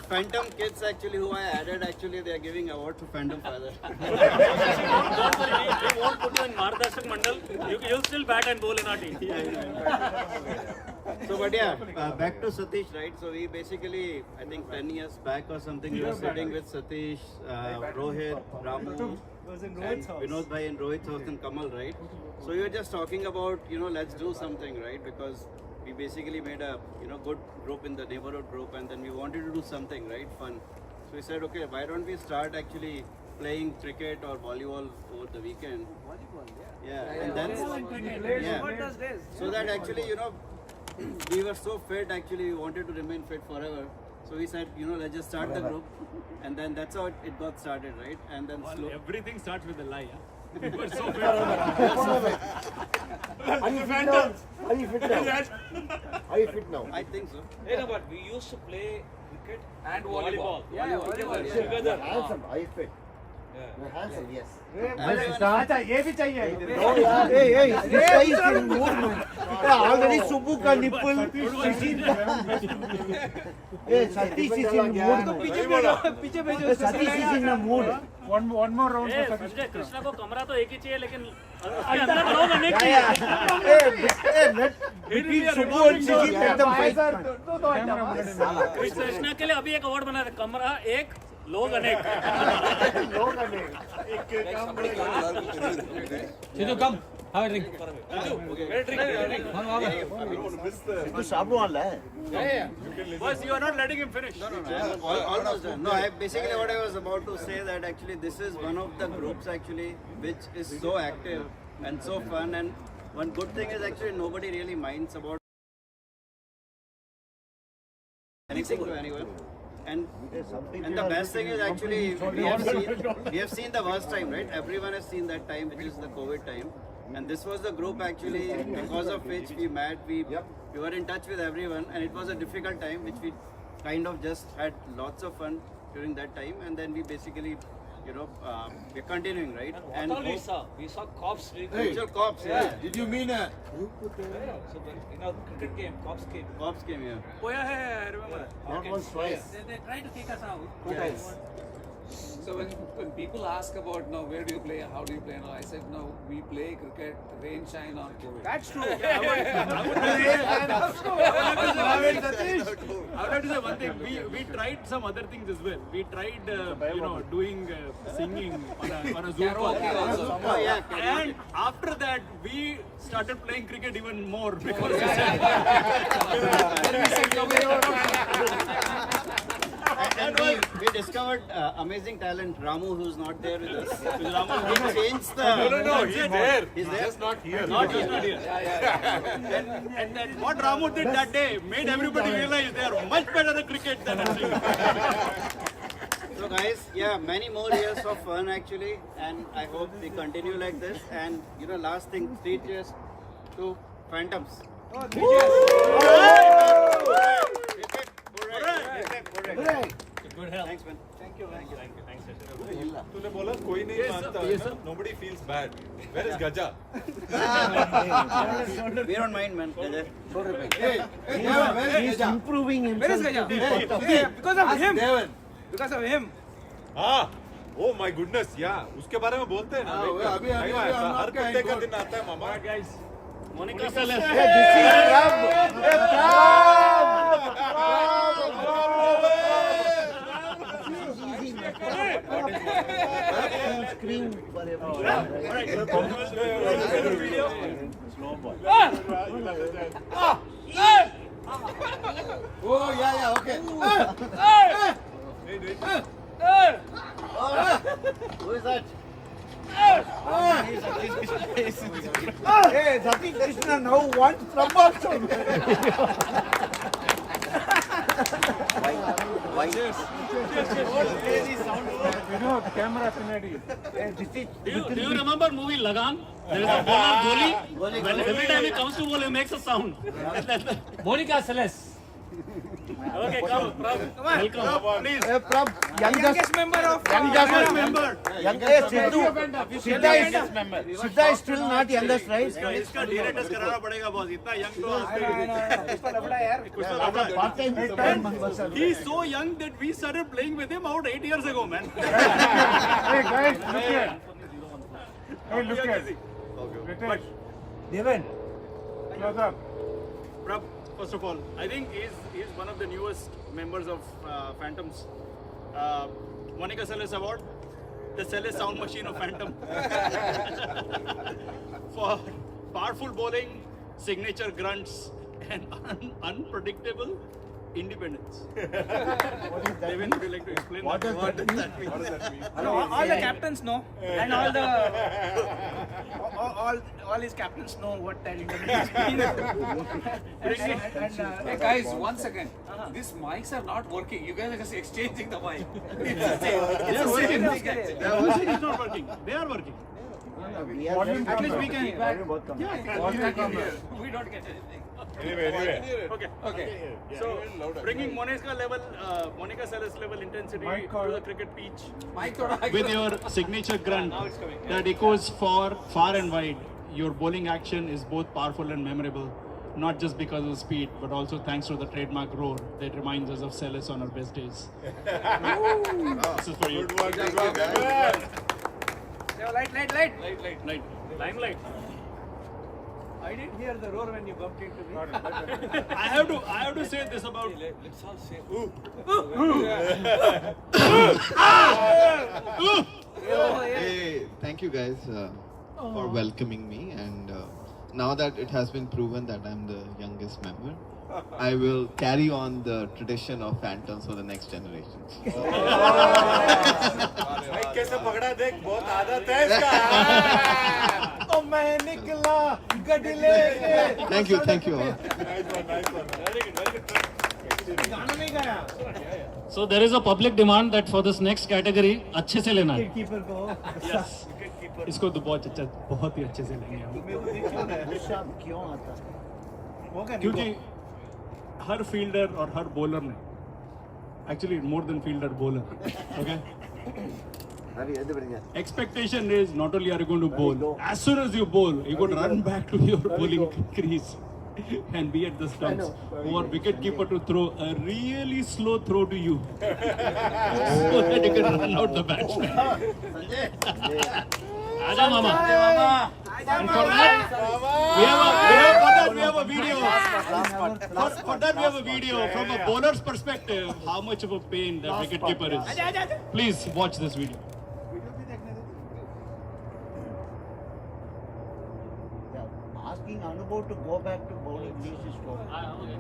Phantom kids actually who I added, actually they are giving award to Phantom father. Don't worry, we won't put you in Margadarshan Mandal. You'll still bat and bowl in our team. So but yeah, back to Satish, right? So we basically, I think 10 years back or something, we were sitting with Satish, Rohit, Ramu, and Vinod Bhai and Rohit's house and Kamal, right? So we were just talking about, you know, let's do something, right? Because we basically made a, you know, good group in the neighborhood group, and then we wanted to do something, right? Fun. So we said, okay, why don't we start actually playing cricket or volleyball over the weekend? Yeah, and then so that actually, you know, we were so fit, actually we wanted to remain fit forever. So we said, you know, let's just start the group, and then that's how it got started, right? And then Everything starts with a lie. Huh? We were so fit. Are you fit now? Are you fit now? Are you fit now? I think so. Hey, no, but we used to play cricket And volleyball. Volleyball. You're Together. handsome. Are you fit? You're handsome, yes. अच्छा ये भी चाहिए. No, yaar. Hey, this guy is in mood, man. Yeah, already Subbu ka nipple. Hey, Satish is in mood. पीछे भेजो. Satish is in a mood. One more round Hey, for Satish. Sanjay, Krishna को कमरा तो एक ही चाहिए, लेकिन उसके अंदर लोग अनेक Yeah, चाहिए. yeah. Hey, let between Subbu and Shiji, let them fight. Krishna के लिए अभी एक अवार्ड बना दे. कमरा एक, लोग अनेक. Chidu, come. Have a drink. तो साबु वाला है. Boys, you are not letting him finish. No, I'm almost done. No, basically what I was about to say that actually this is one of the groups actually which is so active and so fun, and one good thing is actually nobody really minds about anything to anyone. And the best thing is actually we have seen the worst time, right? Everyone has seen that time, which is the COVID time. And this was the group actually because of which we met, we were in touch with everyone, and it was a difficult time which we kind of just had lots of fun during that time, and then we basically, you know, we're continuing, right? And what all we saw? We saw cops doing Actual cops, yeah. Did you mean a So in our cricket game, cops came. Cops came here. Oh yeah, I remember. Not once, twice. They tried to kick us out. So when people ask about now where do you play, how do you play, now I said no, we play cricket, rain, shine on COVID. That's true. I would like to say one thing. We tried some other things as well. We tried, you know, doing singing on a Zoom call. Karaoke also. Oh yeah. And after that, we started playing cricket even more because we said, And we discovered amazing talent, Ramu, who's not there with us. Ramu, he changed the. No, he's there. He's there. Just not here. not here. And then what Ramu did that day made everybody realize they are much better at cricket than at singing. So guys, yeah, many more years of fun actually, and I hope we continue like this. And you know, last thing, 3 cheers to Phantoms. Good help. Thanks, man. Thank you. Thanks, Shishir. तूने बोला कोई नहीं मानता है ना? Nobody feels bad. Where is Gaja? We don't mind, man. Gaja. He's improving himself. Where is Gaja? Because of him. Because of him. हाँ. Oh my goodness, yeah. उसके बारे में बोलते हैं ना. अभी हर कुत्ते का दिन आता है मामा. Guys, Monica Seles. Hey, this is Prab. Hey, Prab. Scream for Oh, yeah, okay. Who is that? Hey, Satish Krishna now wants promotion. Camera finale. Do you remember movie Lagan? There is a bowler Goli. When every time he comes to bowl, he makes a sound. Monica Seles. Okay, come. Welcome. Please. Hey, Prab, youngest member of member. youngest Siddha is still not youngest, right? इसका DRS कराना पड़ेगा boss इतना young तो he is so young that we started playing with him out 8 years ago, man. Hey guys, look here. Hey, look here. But Devan, close up. Prab, first of all, I think he's one of the newest members of Phantoms. Monica Seles Award, the Seles sound machine of Phantom. For powerful bowling, signature grunts, and unpredictable independence. Devin, would you like to explain what does that mean? all the captains know, and all his captains know what that independence means. Hey guys, one second. These mics are not working. You guys are just exchanging the mic. They are working. It's not working. They are working. At least we can. We don't get anything. Anyway. Okay. So bringing Monica Seles level intensity to the cricket pitch with your signature grunt that echoes far and wide. Your bowling action is both powerful and memorable, not just because of speed, but also thanks to the trademark roar that reminds us of Seles on our best days. This is for you. Good work, man. Light. Limelight. I didn't hear the roar when you bumped into me. I have to say this about. Let's all say. Hey, thank you guys for welcoming me, and now that it has been proven that I'm the youngest member, I will carry on the tradition of Phantoms for the next generations. भाई कैसे पकड़ा देख बहुत आदत है इसका तो मैं निकला गड्डी लेके Thank you all. गाना नहीं गाया So there is a public demand that for this next category अच्छे से लेना है. कीपर को इसको तो बहुत ही अच्छे से लेंगे हम. गुस्सा क्यों आता है क्योंकि हर फील्डर और हर बॉलर ने actually more than fielder bowler okay expectation is not only are you going to bowl, as soon as you bowl, you got to run back to your bowling crease and be at the stumps for wicket keeper to throw a really slow throw to you so that you can run out the batsman. Aja mama. And for that, we have a video. For that, we have a video from a bowler's perspective, how much of a pain the wicketkeeper is. Please watch this video. Asking Anubhav to go back to bowling, please is for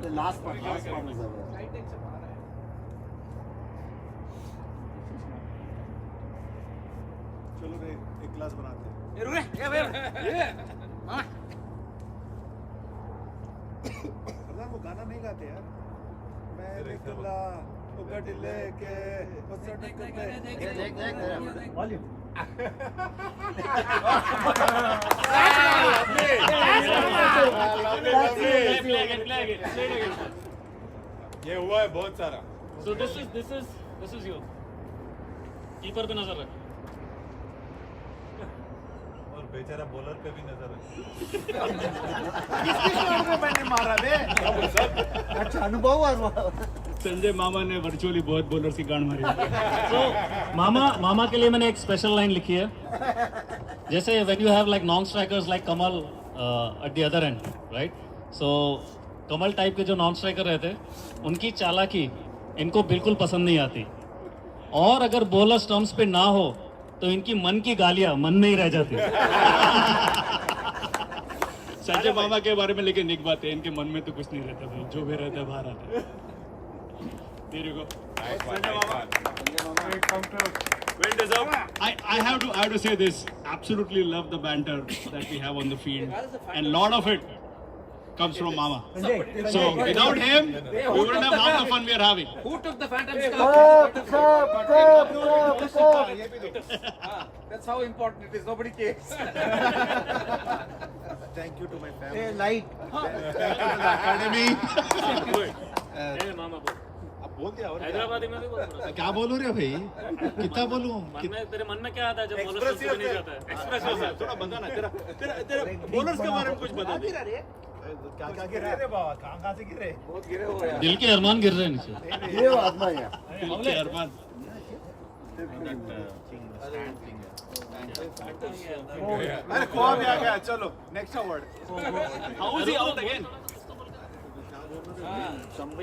the last one is over. चलो रे एक class बनाते हैं प्रधान वो गाना नहीं गाते यार मैं निकला गड्डी लेके Volume. ये हुआ है बहुत सारा So this is you. Keeper पे नजर रख. और बेचारा बॉलर पे भी नजर है मैंने मारा बे अच्छा अनुभव और संजय मामा ने वर्चुअली बहुत बॉलर्स की गांड मारी So मामा के लिए मैंने एक स्पेशल लाइन लिखी है. जैसे when you have like non strikers like Kamal at the other end, right? So Kamal type के जो नॉन स्ट्राइकर रहते उनकी चालाकी इनको बिल्कुल पसंद नहीं आती, और अगर बॉलर स्टंप्स पे ना हो तो इनकी मन की गालियां मन में ही रह जाती है। संजय मामा के बारे में लेकिन एक बात है, इनके मन में तो कुछ नहीं रहता भाई, जो भी रहता है बाहर आता है। There you go. Sanjay Mama. Well deserved. I have to say this. Absolutely love the banter that we have on the field, and lot of it comes from Mama. So without him, we wouldn't have half the fun we are having. Who took the Phantom's cup? That's how important it is. Nobody cares. Thank you to my family. Hey, light. Academy. मामा बोल, बोल दिया और हैदराबादी में भी बोल थोड़ा। क्या बोलूं रे भाई, कितना बोलूं? तेरे मन में क्या आता है जब बॉलर से नहीं जाता है? एक्सप्रेस होता है। थोड़ा बता ना, तेरा बॉलर्स के बारे में कुछ बता दे। क्या गिर रहे बाबा, कहाँ से गिर रहे? बहुत गिरे हुए हैं। दिल के अरमान गिर रहे हैं नीचे। ये आत्मा है। दिल के अरमान। अरे ख्वाब आ गया, चलो next award. How is he out again?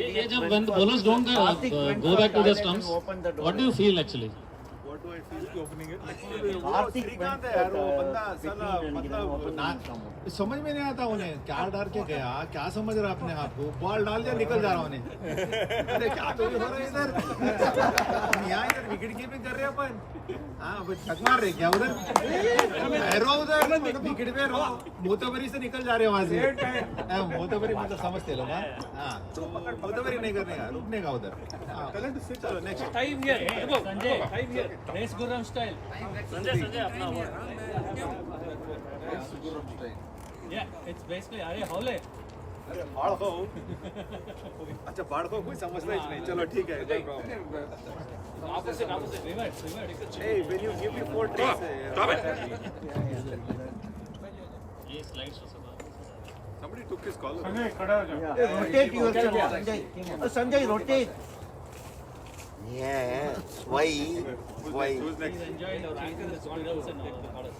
ये जब when the bowlers don't go back to their stumps, what do you feel actually? What do I feel opening it? Shrikant है यार, वो बंदा साला मतलब समझ में नहीं आता उन्हें, क्या डर के गया, क्या समझ रहा अपने आप को, बॉल डाल दिया निकल जा रहा उन्हें। अरे क्या तो हो रहा है इधर, यहाँ इधर विकेट कीपिंग कर रहे हैं अपन। हाँ छक मार रहे क्या उधर, रो उधर विकेट पे रो, मोतबरी से निकल जा रहे हैं वहाँ से। मोतबरी मतलब समझते लोग, हाँ मोतबरी नहीं करने का, रुकने का उधर। चलो next time here, Sanjay time here, Race Gurram style. Sanjay अपना अवार्ड। Yeah, it's basically अरे हौले। अरे बाढ़ हो, अच्छा बाढ़ हो कोई समझता ही नहीं, चलो ठीक है। Opposite, revert. Hey, when you give me 4 tricks, ये स्लाइड्स हो सकता है। Somebody took his collar. Rotate yourself, Sanjay. Sanjay, rotate. Yes. Why? Why? Who's next? He's enjoying our angle, the squirrels and all the colors.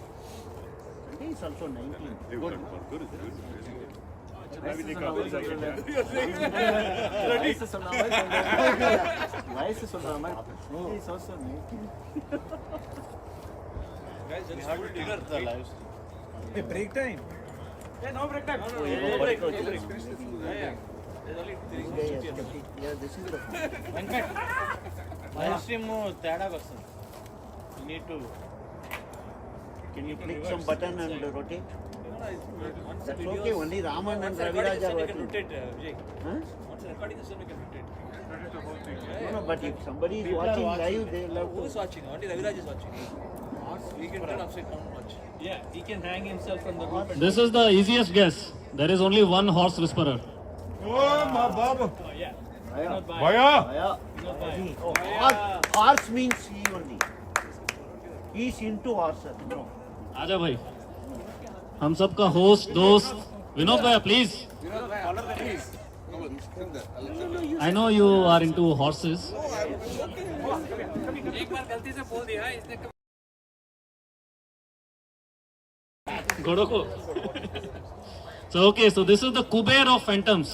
He is also 19. Good. Why is this so normal? He is also 19. Guys, it's full trigger. Hey, break time. Hey, no break time. No break. There's only 3 minutes. Yeah, this is the Venkat. Live stream తేడా వస్తుంది. You need to. Can you click some button and rotate? That's okay. Only Raman and Raviraj are working. Rotate, Vijay. Huh? Once recording the stream, you can rotate. No, but if somebody is watching live, they love Who is watching? Only Raviraj is watching. He can turn upside down watch. Yeah, he can hang himself from the roof. This is the easiest guess. There is only one horse whisperer. Oh my baba. Oh, yeah. Bhaiya. Horse means he only. He is into horses. No. आजा भाई, हम सबका host दोस्त विनोद भाई please. I know you are into horses. एक बार गलती से बोल दिया इसने। घोड़ों को। So okay, so this is the Kuber of phantoms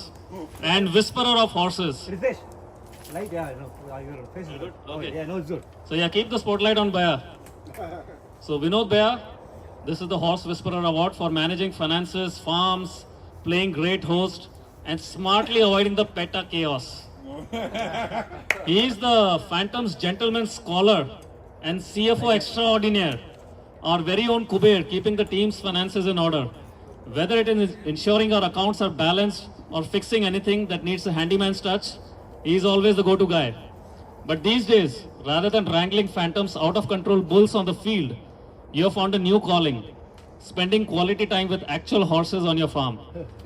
and whisperer of horses. Ritesh. Light, yeah, no, your face is good. Okay. Yeah, no, it's good. So yeah, keep the spotlight on Bhaiya. So Vinod Bhaiya, this is the Horse Whisperer Award for managing finances, farms, playing great host, and smartly avoiding the PETA chaos. He is the Phantom's gentleman scholar and CFO extraordinaire, our very own Kuber, keeping the team's finances in order. Whether it is ensuring our accounts are balanced or fixing anything that needs a handyman's touch, he is always the go-to guy. But these days, rather than wrangling phantoms out of control bulls on the field, you have found a new calling, spending quality time with actual horses on your farm.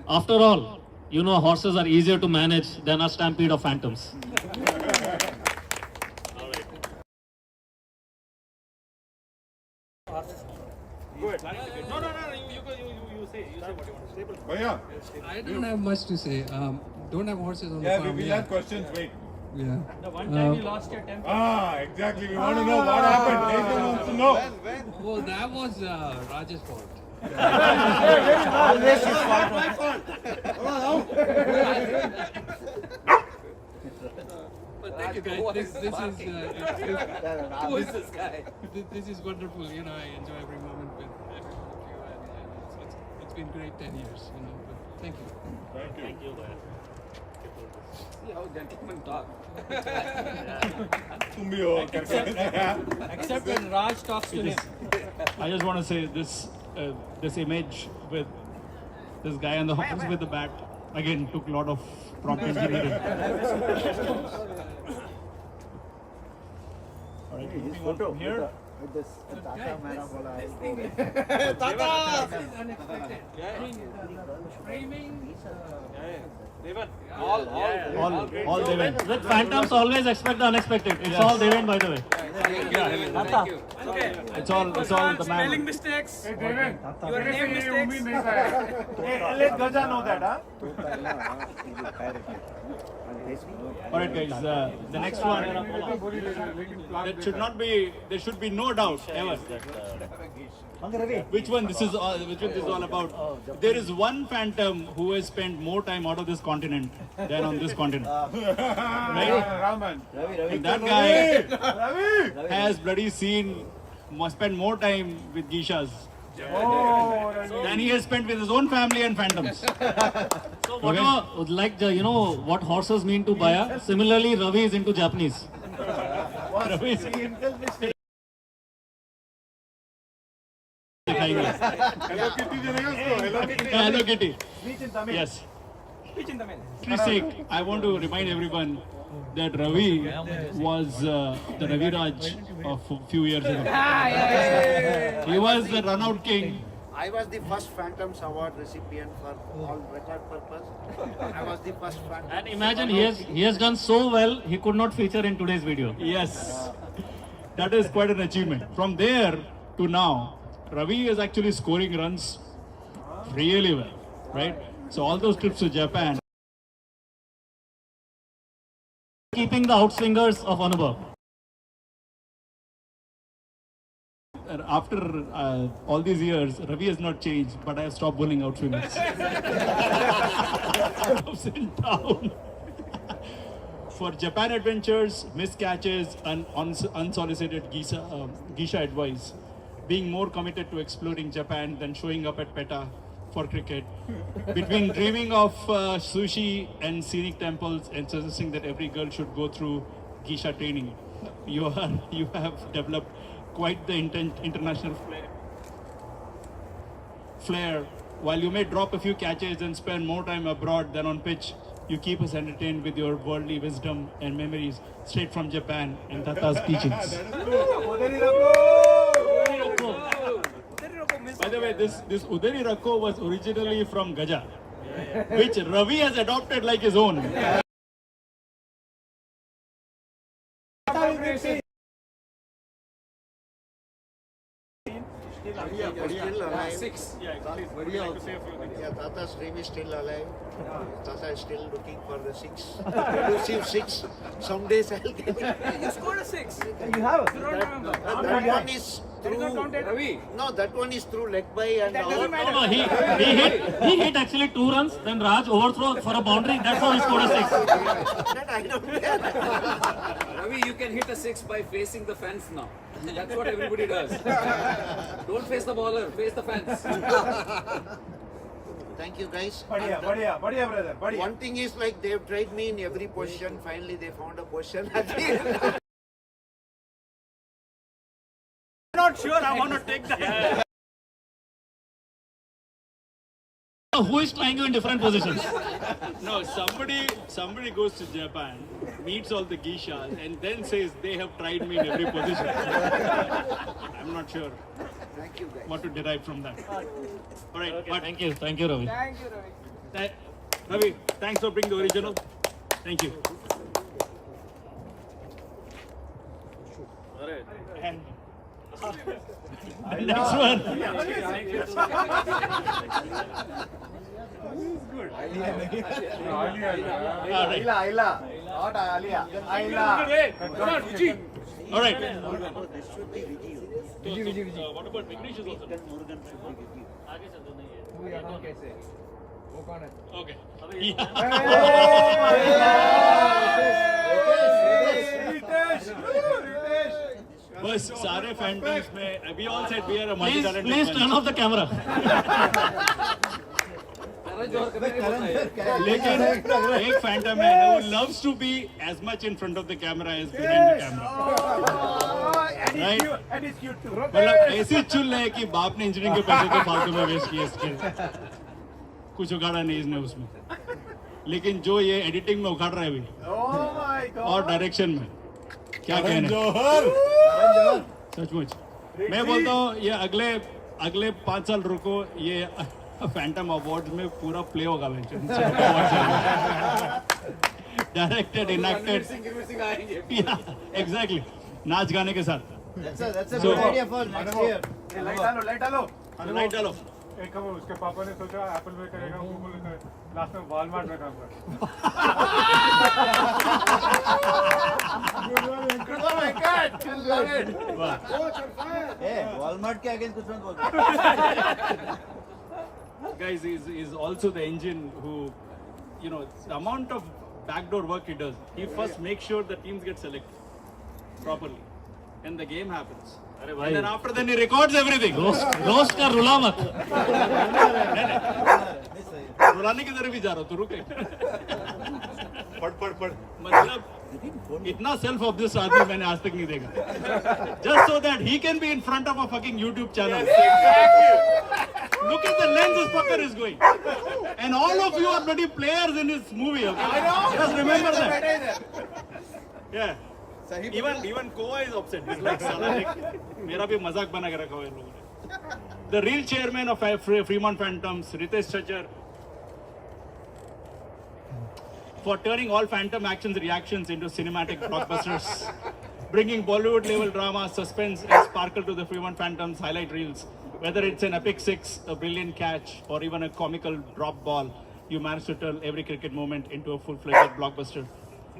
After all, you know horses are easier to manage than a stampede of phantoms. Good. No, you say what you want to say. Bhaiya. I don't have much to say. Don't have horses on the Yeah, farm. we have questions. Wait. Yeah. The one time you lost your temper. Exactly. We want to know what happened. Nathan wants to know. Well, that was Raj's fault. Always his fault. My fault. But thank you guys. This is Who is this guy? This is wonderful. You know, I enjoy every moment with every one of you, and it's been great 10 years. You know, but thank you. Thank you. See how gentlemen talk. Except when Raj talks to him. I just want to say this this image with this guy on the horse with the bat again took a lot of prompt engineering. All right, moving on from here. With this Tata man of all All they went. With Phantoms, always expect the unexpected. It's all they went, by the way. Thank you. It's all the man. Spelling mistakes. Your name mistakes. Let Gaja know that, huh? All right, guys. The next one. There should be no doubt ever. Which one this is all about? There is one Phantom who has spent more time out of this continent than on this continent. Right? Raman. And that guy has spent more time with geishas than he has spent with his own family and Phantoms. So whatever, like you know what horses mean to Baya, similarly Ravi is into Japanese. Ravi is Hello Kitty. Yes. Please sake, I want to remind everyone that Ravi was the Ravi Raj of a few years ago. He was the run-out king. I was the first Phantoms Award recipient for all record purpose. I was the first Phantom. And imagine he has done so well, he could not feature in today's video. Yes. That is quite an achievement. From there to now, Ravi is actually scoring runs really well, right? So all those trips to Japan. Keeping the outswingers of Anubhav. After all these years, Ravi has not changed, but I have stopped bowling outswingers. Ups and down. For Japan adventures, missed catches, and unsolicited geisha advice, being more committed to exploring Japan than showing up at PETA for cricket, between dreaming of sushi and scenic temples and suggesting that every girl should go through geisha training, you have developed quite the international flair. While you may drop a few catches and spend more time abroad than on pitch, you keep us entertained with your worldly wisdom and memories straight from Japan and Tata's teachings. By the way, this Udari Rakko was originally from Gaja, which Ravi has adopted like his own. Still alive. Six. Yeah, please. Would you like to say a few things? Yeah, Tata's dream is still alive. Tata is still looking for the six. Elusive six. Some days I'll get it. You scored a 6. You have You don't remember. That one is That is not through. counted. No, that one is through leg by and That doesn't all. matter. No, he hit actually 2 runs, then Raj overthrow for a boundary, that's how he scored a 6. That I don't care. Ravi, you can hit a 6 by facing the fence now. That's what everybody does. Don't face the baller, face the fence. Thank you guys. Badhiya, brother. Badhiya. One thing is like they've tried me in every position. Finally, they found a position at the end. Not sure I want to take that. Who is trying you in different positions? No, somebody goes to Japan, meets all the geishas, and then says they have tried me in every position. I'm not sure Thank you guys. what to derive from that. All right, Okay, but thank you, Ravi. Thank you, Ravi. Ravi, thanks for bringing the original. Thank you. And the next one. All right. This should be Vijay. What about Vignesh is also? कैसे वो कौन है Okay. बस सारे phantoms में we all said we are a multi-talented Please bunch. turn off the camera. लेकिन एक Phantom है who loves to be as much in front of the camera as behind the camera. Right? and it's cute too मतलब ऐसी चुल है कि बाप ने इंजीनियरिंग के पैसे तो फालतू में वेस्ट किए इसके कुछ उखाड़ा नहीं इसने उसमें लेकिन जो ये एडिटिंग में उखाड़ रहा है अभी oh my god और डायरेक्शन में क्या कहने सचमुच मैं बोलता हूँ ये अगले 5 साल रुको ये फैंटम अवार्ड्स में पूरा प्ले होगा डायरेक्टेड इनएक्टेड एग्जैक्टली नाच गाने के साथ That's a good idea for next year. Light डालो लाइट डालो एक हम उसके पापा ने सोचा एप्पल में करेगा गूगल में लास्ट में वॉलमार्ट में काम कर Hey, Walmart के अगेंस्ट कुछ मत बोलो guys is also the engine who the amount of backdoor work he does he first makes sure the teams get selected properly and the game happens अरे and भाई then after then he records everything roast का रुला मत. रुलाने की तरफ भी जा रहा हूँ तो रुके पढ़ मतलब इतना सेल्फ ऑब्सेस्ड आदमी मैंने आज तक नहीं देखा just so that he can be in front of a fucking YouTube channel. Look at the lens this fucker is going. And all of you are bloody players in his movie, okay? I know. Just remember that. that. Yeah. Even Koa is upset. He's like, "Sala, मेरा भी मजाक बना के रखा हुआ है इन लोगों ने." The real chairman of Fremont Phantoms, Ritesh Chachar, for turning all phantom actions reactions into cinematic blockbusters, bringing Bollywood level drama, suspense and sparkle to the Fremont Phantoms highlight reels. Whether it's an epic six, a brilliant catch, or even a comical drop ball, you manage to turn every cricket moment into a full-fledged blockbuster.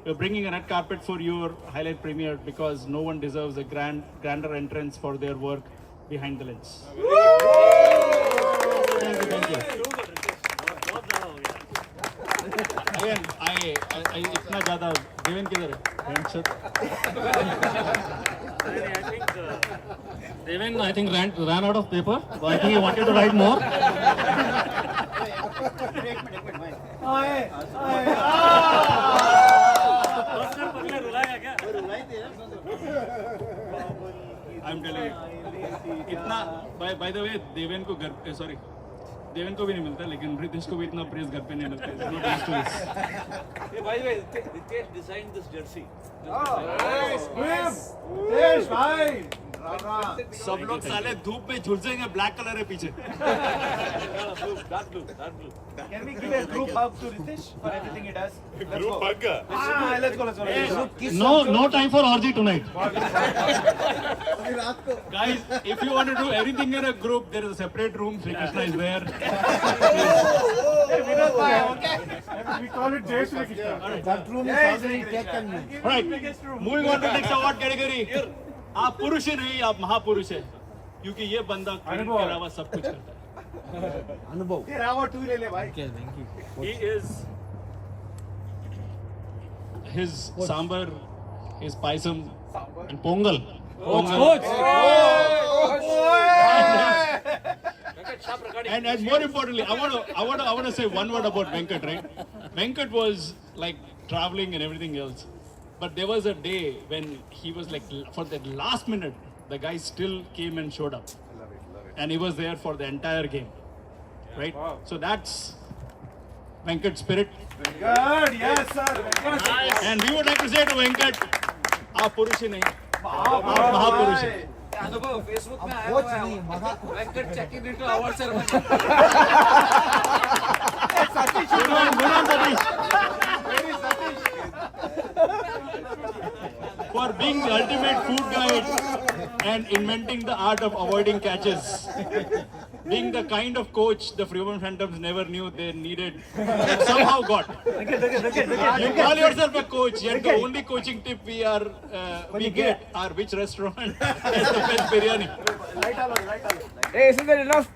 You're bringing a red carpet for your highlight premiere because no one deserves a grander entrance for their work behind the lens. Thank you. Again, I इतना ज़्यादा देवेन किधर है? Deven, I think ran out of paper. I think he wanted to write more. I'm telling you, इतना by the way Deven को घर sorry Deven को भी नहीं मिलता लेकिन रितेश को भी इतना प्रेस घर पे नहीं मिलता है. Not used to this. Hey, by the way, Ritesh designed this jersey. Yes, भाई सब लोग साले धूप में झुलसेंगे ब्लैक कलर है पीछे. Dark blue. Can we give a group hug to Ritesh for everything he does? Group भाग गया Let's go. No time for orgy tonight. Guys, if you want to do anything in a group, there is a separate room. Sri Krishna is there. we call it Jay Shri Krishna That room is already taken. Right. Moving on to next award category. आप पुरुष ही नहीं, आप महापुरुष हैं, क्योंकि ये बंदा खेल के अलावा सब कुछ करता है. अनुभव तेरा वो टू ले ले भाई He is his sambar, his paisam, And Pongal. And more importantly, I want to say one word about Venkat, right? Venkat was like traveling and everything else, but there was a day when he was like, for the last minute, the guy still came and showed up, and he was there for the entire game, right? So that's Venkat spirit. Good, yes sir. And we would like to say to Venkat, आप पुरुष ही नहीं, आप महापुरुष हैं. अनुभव Facebook में आया हुआ है Venkat check in into award ceremony. For being the ultimate food guide and inventing the art of avoiding catches. Being the kind of coach the Fremont Phantoms never knew they needed, but somehow got. You call yourself a coach, yet the only coaching tip we get are which restaurant has the best biryani. Hey, isn't that enough?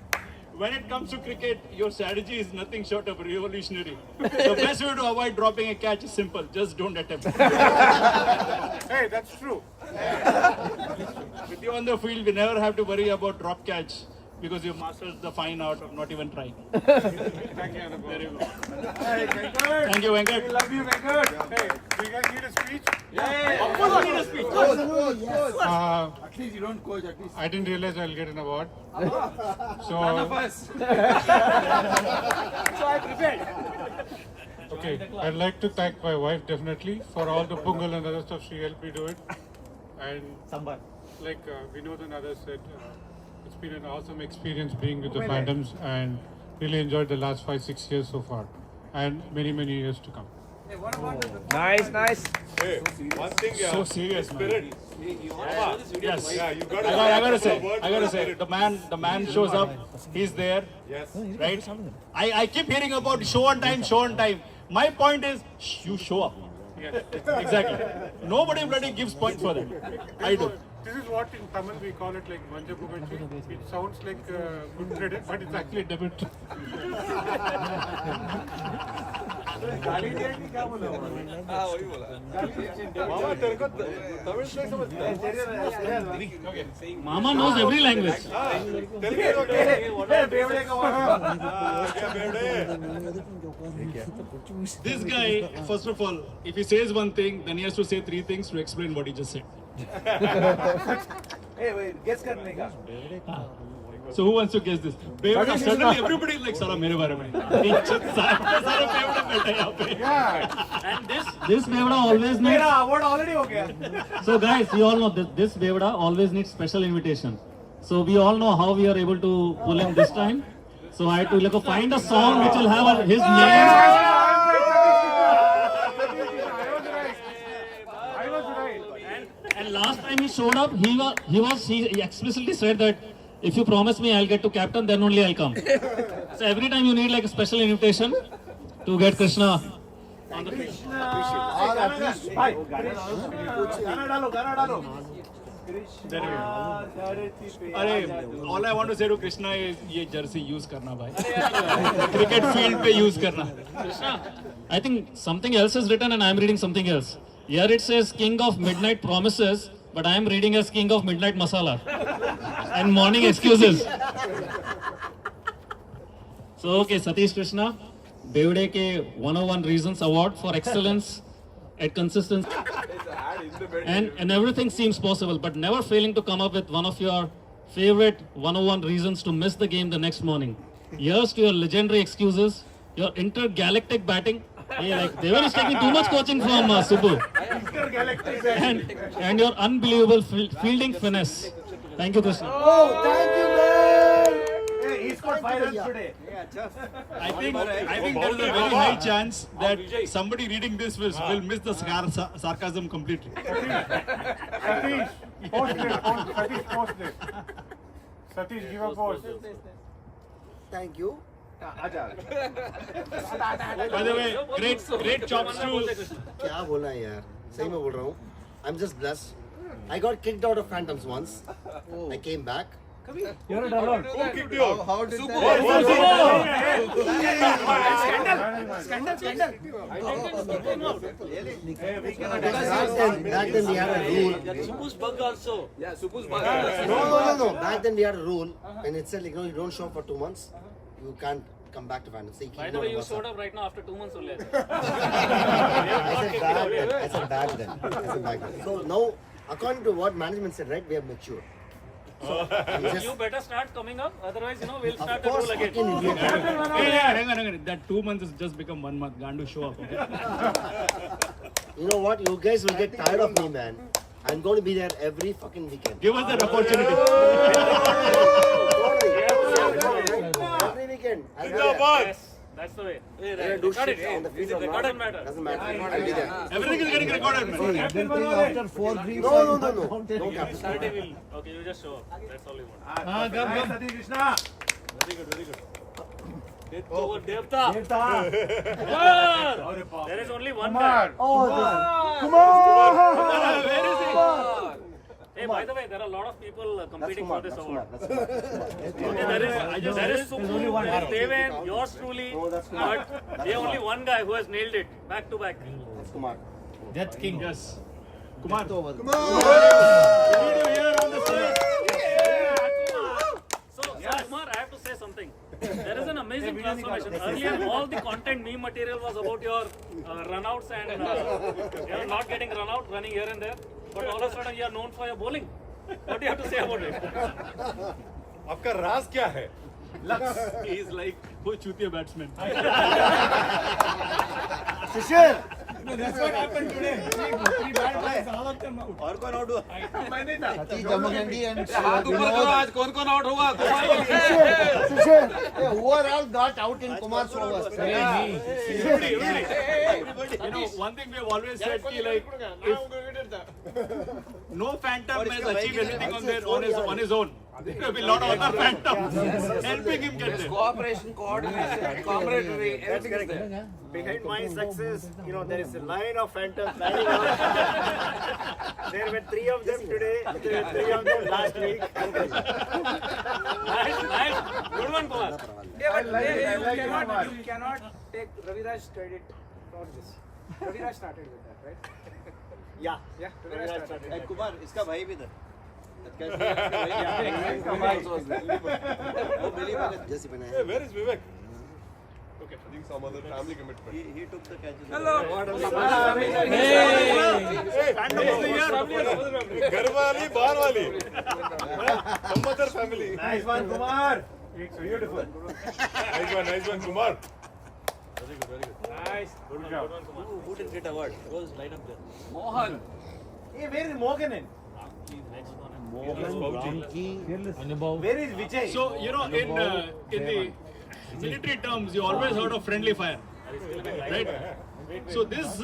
when it comes to cricket, your strategy is nothing short of revolutionary. The best way to avoid dropping a catch is simple. Just don't attempt. Hey, that's true. With you on the field, we never have to worry about drop catch because you mastered the fine art of not even trying. Thank you, Anubhav. Very good. Hey, Venkat. Thank you, Venkat. We love you, Venkat. Hey, do you guys need a speech? Of course, I need a speech. At least you don't coach, at least. I didn't realize I'll get an award. So, None of us. So I prepared. okay, I'd like to thank my wife definitely for all the pungal and other stuff. She helped me do it. And like Vinod and others said, it's been an awesome experience being with the Phantoms and really enjoyed the last 5-6 years so far and many years to come. Nice, nice. Hey, one thing, So serious, man. Yes. Yeah, you got I gotta say, the man shows up. He's there. Yes. Right? I keep hearing about show on time. My point is, you show up. Exactly. Nobody bloody gives points for that. I do. This is what in Tamil we call it like Manja Pugachi. It sounds like good credit, but it's actually debit. Mama knows every language. This guy, first of all, if he says one thing, then he has to say 3 things to explain what he just said. Hey, wait, guess करने का. So who wants to guess this? Bevda, suddenly everybody is like, Sara, mere baare mein. Sara Bevda बैठा है यहाँ पे. And this Bevda always needs. मेरा award already हो गया. So guys, you all know this Bevda always needs special invitation. So we all know how we are able to pull him this time. So I had to like find a song which will have his name. And last time he showed up, he explicitly said that if you promise me I'll get to captain, then only I'll come. So every time you need like a special invitation to get Krishna on the pitch. गाना डालो. All I want to say to Krishna is ये jersey use करना भाई. Cricket field पे use करना. Krishna, I think something else is written and I'm reading something else. Here it says King of Midnight Promises, but I am reading as King of Midnight Masala and Morning Excuses. So okay, Satish Krishna, Bevde ke 101 Reasons Award for Excellence at Consistency. And everything seems possible, but never failing to come up with one of your favorite 101 reasons to miss the game the next morning. Here's to your legendary excuses, your intergalactic batting. Hey, like Devan is taking too much coaching from Subbu. And your unbelievable fielding finesse. Thank you, Krishna. Oh, thank you, man. Hey, he scored 5 runs today. I think there is a very high chance that somebody reading this will miss the sarcasm completely. Satish, post it. Satish, post it. Satish, give a post. Thank you. By the way, great chops too. क्या बोलना है यार, सही में बोल रहा हूँ. I'm just blessed. I got kicked out of Phantoms once. I came back. You're a dullard. Who kicked you out? How did Scandal. Back then we had a rule. Subbu's bug also. Yeah, Subbu's bug. No. Back then we had a rule, and it said like, you don't show up for 2 months, you can't come back to Phantoms. By the way, you showed up right now after 2 months only. I said back then. So now, according to what management said, right, we have matured. So, You better start coming up, otherwise, we'll start the course, rule again. Hang on. That 2 months has just become 1 month. Gandu, show up. Okay? You know what? You guys will get tired of me, man. I'm going to be there every fucking weekend. Give us that opportunity. Every weekend. I'll be No, there. boss. That's the way. Whether I do shit on the field or not, Doesn't matter. doesn't matter. I'll be there. Everything is getting recorded, man. After 4 greens. No. No captain. Saturday will. Okay, you just show up. That's all you want. Come. Satish Krishna. Very good. Oh, Devta. There is only one guy. Oh, Kumar! Where is he? Hey, by the way, there are a lot of people competing for this award. There is Supu, there is Deven, yours truly, but there is only one guy who has nailed it back to back. That's Kumar. That's King. Yes. Kumar. You need to hear on the stage. So Kumar, I have to say something. There is an amazing transformation. Earlier, all the content meme material was about your runouts and not getting run out, running here and there. But all of a sudden, you are known for your bowling. What do you have to say about it? आपका राज क्या है? He is like कोई चूतिया batsman. Shishir. That's what happened today. Three bad plays, all of them out. और कौन out हुआ? मैं नहीं था. Satish Jamagandy and हाथ ऊपर करो आज कौन आउट होगा Shishir. Who are all got out in Kumar's overs? Everybody. You know, one thing we have always said, ki, like, if no phantom has achieved anything on his own, there will be a lot of other phantoms helping him get there. cooperation, coordination, camaraderie, everything is there. Behind my success, there is a line of phantoms lining up. There were 3 of them today. There were 3 of them last week. Nice. Good one, Kumar. Yeah, but you cannot take Raviraj credit for this. Raviraj started with that, right? Yeah. Yeah, Raviraj started. Hey, Kumar, इसका भाई भी था. Hey, where is Vivek? Okay, I think some other family commitment. He took the catches. घर वाली बाहर वाली. Some other family. Nice one, Kumar. Beautiful. Nice one, Kumar. Nice. Good job. Who didn't get award? Goes line up there. Mohan. Hey, where is Morgan? Where is Vijay? So, in the military terms, you always heard of friendly fire, right? So this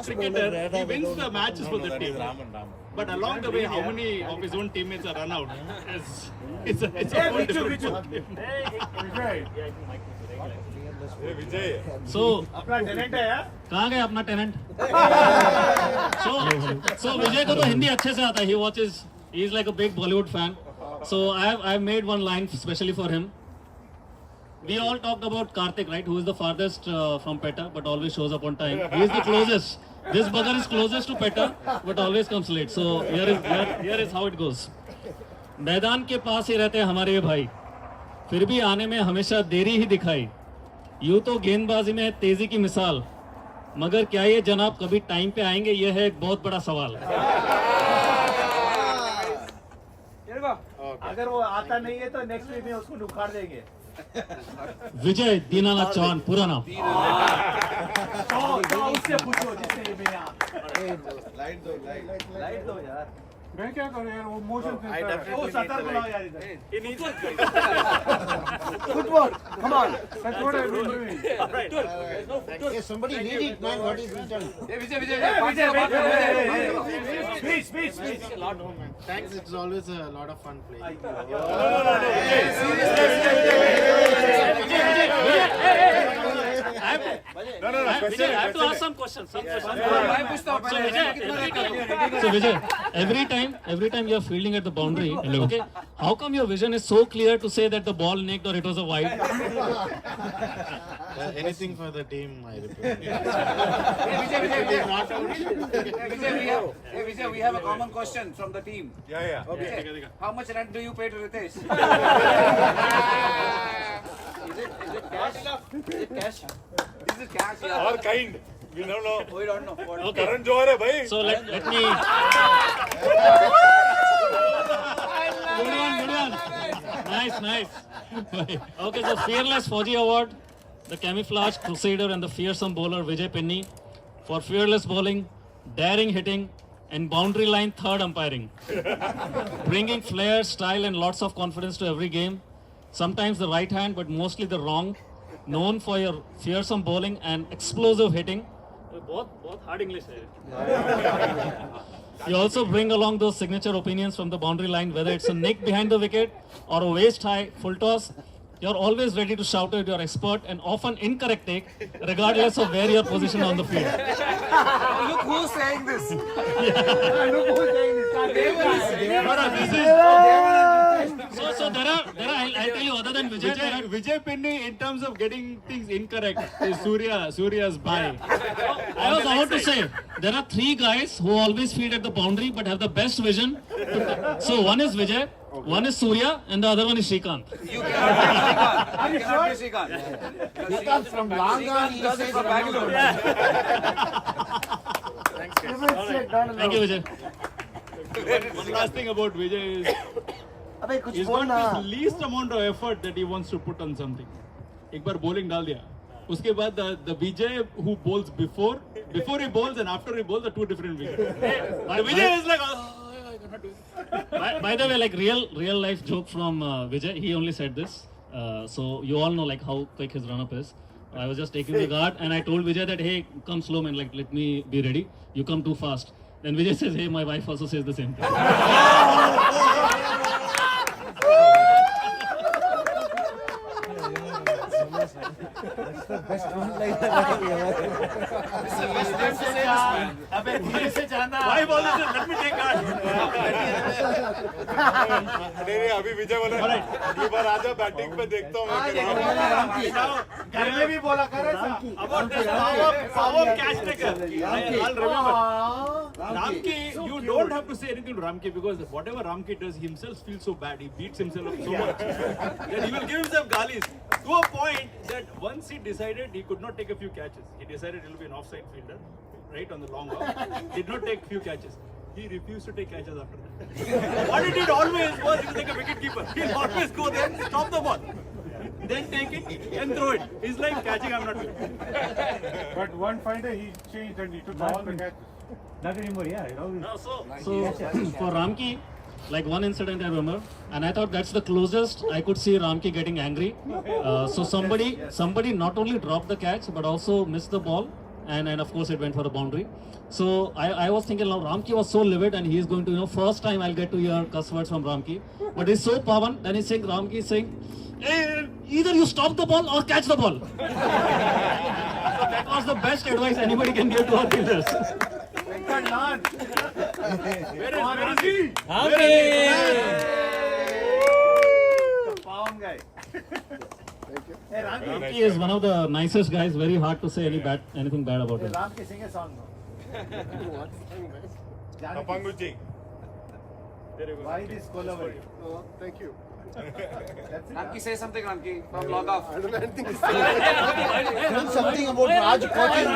cricketer, he wins the matches for the team. But along the way, how many of his own teammates are run out? It's a whole different ballgame. Hey, Vijay. So, अपना talent है यार. कहाँ गए अपना tenant? So विजय को तो हिंदी अच्छे से आता है. He is like a big Bollywood fan. So I've made one line specially for him. We all talked about Karthik, right? Who is the farthest from Petta, but always shows up on time. He is the closest. This bugger is closest to Petta, but always comes late. So here is how it goes. मैदान के पास ही रहते हैं हमारे ये भाई, फिर भी आने में हमेशा देरी ही दिखाई. यूं तो गेंदबाजी में तेजी की मिसाल, मगर क्या ये जनाब कभी टाइम पे आएंगे, ये है एक बहुत बड़ा सवाल. अगर वो आता नहीं है तो नेक्स्ट वीक में उसको उखाड़ देंगे. विजय दीनानाथ चौहान पूरा नाम. उससे पूछो जिससे ये मेरे यहाँ. Light दो यार. मैं क्या करूँ यार, वो मोशन वो सतर बुलाओ यार इधर. Good work. Come on. That's what I've been doing. Hey, somebody read it, man. What is written? Speech. Thanks, it's always a lot of fun playing. I have to ask some questions. So Vijay, every time you are fielding at the boundary, okay, how come your vision is so clear to say that the ball nicked or it was a wide? Anything for the team, I repeat. Vijay, we have a common question from the team. Yeah. Okay. How much rent do you pay to Ritesh? Is it cash? This is cash. Yeah. Or kind. We don't know. We don't know. Okay. Karan Johar hai bhai. So let me. Good one. Nice. Okay, so Fearless Fauji Award, the Camouflage Crusader and the Fearsome Bowler Vijay Penny for fearless bowling, daring hitting, and boundary line third umpiring, bringing flair, style, and lots of confidence to every game. Sometimes the right hand, but mostly the wrong. Known for your fearsome bowling and explosive hitting. बहुत hard English है. You also bring along those signature opinions from the boundary line, whether it's a nick behind the wicket or a waist high full toss. You're always ready to shout out your expert and often incorrect take, regardless of where you're positioned on the field. Look who's saying this. Look who's saying this. So there are I'll tell you, other than Vijay, there are Vijay Penny in terms of getting things incorrect is Surya's bhai. I was about to say, there are 3 guys who always feed at the boundary but have the best vision. So one is Vijay, one is Surya, and the other one is Srikanth. You cannot be Srikanth. He comes from Langa. He does it from Bangalore. Thank you, Vijay. One last thing about Vijay is he's got this least amount of effort that he wants to put on something. एक बार bowling डाल दिया, उसके बाद the Vijay who bowls before he bowls and after he bowls are 2 different Vijay. The Vijay is like, I cannot do it. By the way, like real life joke from Vijay, he only said this. So you all know like how quick his run up is. I was just taking the guard and I told Vijay that, hey, come slow man, like let me be ready. You come too fast. Then Vijay says, hey, my wife also says the same thing. Why bowls? Let me take guard. नहीं अभी विजय बोला अगली बार आजा batting पे देखता हूँ घर में भी बोला कर About this power catch taker. I'll remember. Ramki, you don't have to say anything to Ramki because whatever Ramki does, he himself feels so bad. He beats himself up so much that he will give himself galis to a point that once he decided he could not take a few catches. He decided he will be an offside fielder, right, on the long off. Did not take few catches. He refused to take catches after that. What he did always was he was like a wicket keeper. He'll always go there, stop the ball, then take it and throw it. He's like catching, I'm not doing. But one fine day he changed and he took all the catches. Not anymore, yeah. No, so for Ramki, like one incident I remember, and I thought that's the closest I could see Ramki getting angry. So somebody not only dropped the catch but also missed the ball, and of course it went for a boundary. So I was thinking now Ramki was so livid and he's going to, first time I'll get to hear cuss words from Ramki. But he's so pavan, then he's saying, Ramki is saying, hey, either you stop the ball or catch the ball. So that was the best advice anybody can give to our fielders. Where is he? The palm guy. Hey, Ramki. He is one of the nicest guys. Very hard to say anything bad about him. Ramki, sing a song now. Panguji. Why this collaboration? Oh, thank you. Ramki, say something, Ramki, from log off. I don't know anything to say. Tell something about Raj coaching.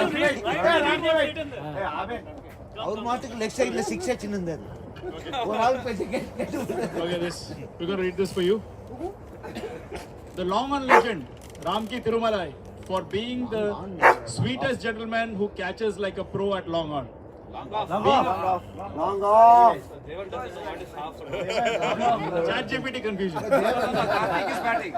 ಅವ್ರ ಮಾತಿಗೆ leg side ಶಿಕ್ಷೆ ಚಿನ್ನಂದೆ Okay, this we're going to read this for you. The long on legend, Ramki Tirumalai, for being the sweetest gentleman who catches like a pro at long on. Long off. Chat GPT confusion. Ramki is batting.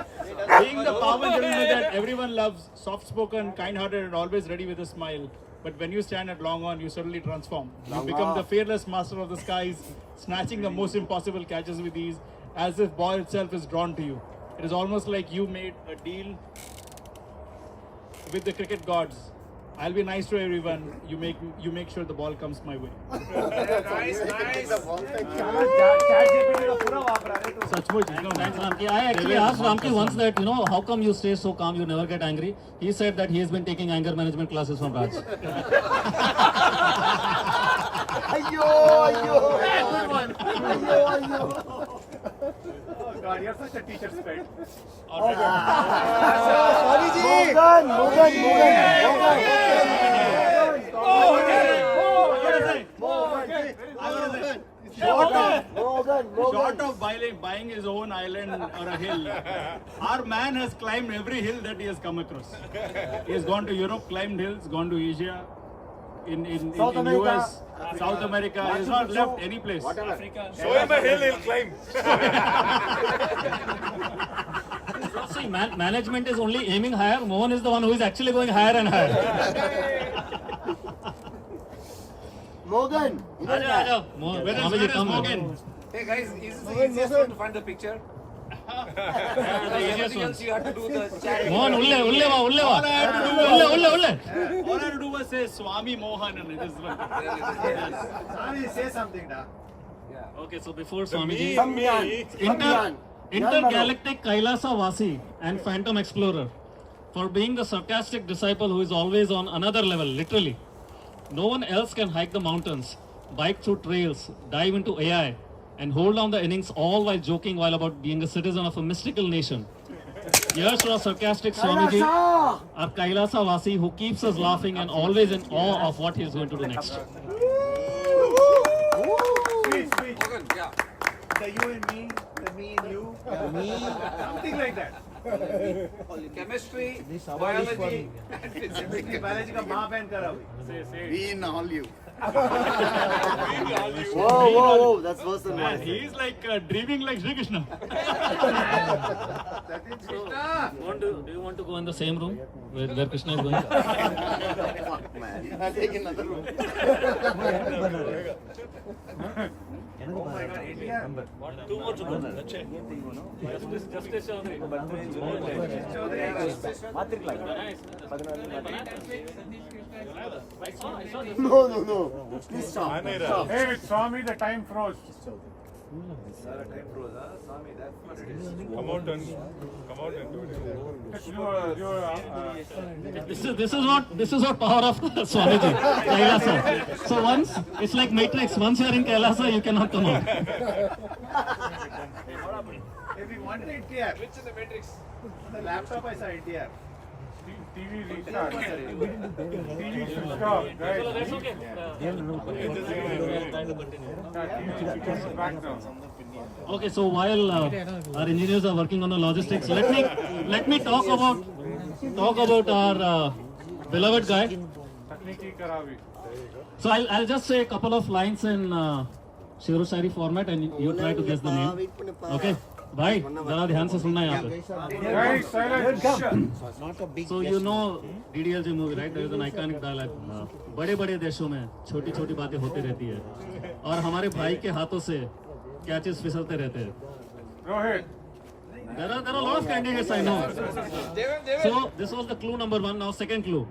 Being the power gentleman that everyone loves, soft-spoken, kind-hearted, and always ready with a smile. But when you stand at long on, you suddenly transform. You become the fearless master of the skies, snatching the most impossible catches with ease, as if ball itself is drawn to you. It is almost like you made a deal with the cricket gods. I'll be nice to everyone. You make sure the ball comes my way. Nice. Sachmuch. Thanks, Ramki. I actually asked Ramki once that, how come you stay so calm, you never get angry? He said that he has been taking anger management classes from Raj. Ayyo. Good one. Ayyo. Oh God, you're such a teacher's pet. Sorry ji. Mogan. Short of buying his own island or a hill, our man has climbed every hill that he has come across. He has gone to Europe, climbed hills, gone to Asia, in US, South America. He has not left any place. Africa. Show him a hill, he'll climb. See, management is only aiming higher. Mohan is the one who is actually going higher and higher. Morgan. Aja. Where is Morgan? Hey guys, is this the easiest one to find the picture? Everything else you have to do the chat. Mohan, ulle va. All I had to do was say Swami Mohan and it is Swami, say something, da. Okay, so before Swamiji, Samyan. intergalactic Kailasa Vasi and Phantom Explorer, for being the sarcastic disciple who is always on another level, literally. No one else can hike the mountains, bike through trails, dive into AI, and hold down the innings all while joking while about being a citizen of a mystical nation. Here's to our sarcastic Swamiji, our Kailasa Vasi, who keeps us laughing and always in awe of what he is going to do next. Speech. The you and me, the me and you, something like that. Chemistry, biology, and physics. Biology का माँ बहन करा हुई. We in all you. Whoa, that's worse than Man, mine. he is like dreaming like Sri Krishna. Do you want to go in the same room where Krishna is going? Take another room. Oh my God, India. Two more to go. That's it. Justice Chaudhary. No. Please stop. Hey, with Swami, the time froze. Saara time froze, huh? Swami, that's what it is. Come out and do it. This is what power of Swamiji, Kailasa. So once it's like Matrix. Once you are in Kailasa, you cannot come out. If we wanted NTR, which is the matrix? On the laptop, I saw NTR. TV restart. TV switched off, guys. That's okay. Back now. Okay, so while our engineers are working on the logistics, let me talk about our beloved guy. Technique karavi. So I'll just say a couple of lines in Shero Shairi format, and you try to guess the name. Okay, भाई जरा ध्यान से सुनना यहाँ पे. Guys, silence. So you know DDLJ movie, right? There is an iconic dialogue. बड़े-बड़े देशों में छोटी-छोटी बातें होती रहती है और हमारे भाई के हाथों से क्या चीज फिसलते रहते हैं. Rohit. There are a lot of candidates I know. So this was the clue number 1. Now second clue.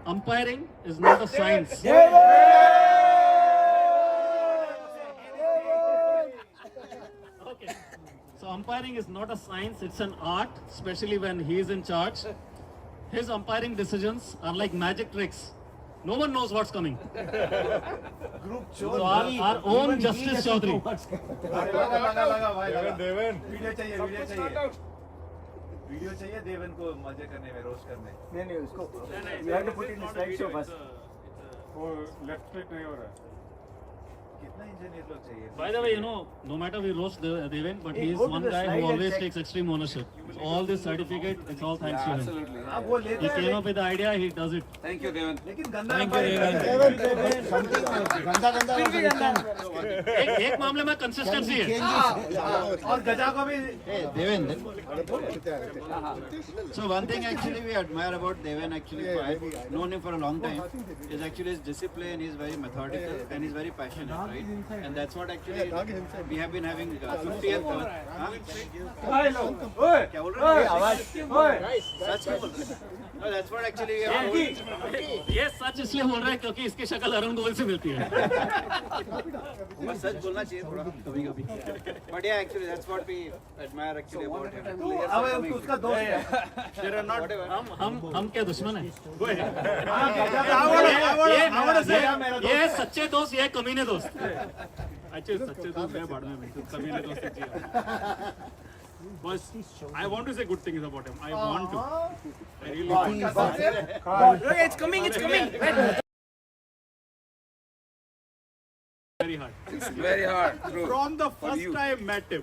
Umpiring is not a science. Okay. So umpiring is not a science, it's an art, especially when he is in charge. His umpiring decisions are like magic tricks. No one knows what's coming. So our own Justice Chaudhary. लगा भाई देवन video चाहिए देवन को मजे करने में roast करने नहीं उसको you have to put in the slideshow first. वो लेफ्ट क्लिक नहीं हो रहा है. कितना इंजीनियर लोग चाहिए. By the way, you know, no matter we roast Deven, but he is one guy who always takes extreme ownership. All this certificate, it's all thanks to him. Absolutely. आप वो लेते He हैं came up with the idea, he does it. Thank you, Devan. लेकिन गंदा Thank you, एक मामले में consistency है. और गजा को भी So one thing actually we admire about Deven, actually I've known him for a long time, is actually his discipline. He's very methodical and he's very passionate, right? And that's what actually we have been having 50th. क्या बोल रहे हैं? सच क्यों बोल रहे हैं? No, that's what actually we have told. ये सच इसलिए बोल रहा है क्योंकि इसकी शक्ल अरुण गोविल से मिलती है. बस सच बोलना चाहिए थोड़ा कभी-कभी. But yeah, actually that's what we admire actually about him. अब उसका दोस्त है. There are not. हम क्या दुश्मन है? ये सच्चे दोस्त, ये कमीने दोस्त. अच्छे सच्चे दोस्त है बाद में कमीने दोस्त. But I want to say good things about him. I want to. I really want to. It's coming. Very hard. It's very hard. True. From the first time I met him,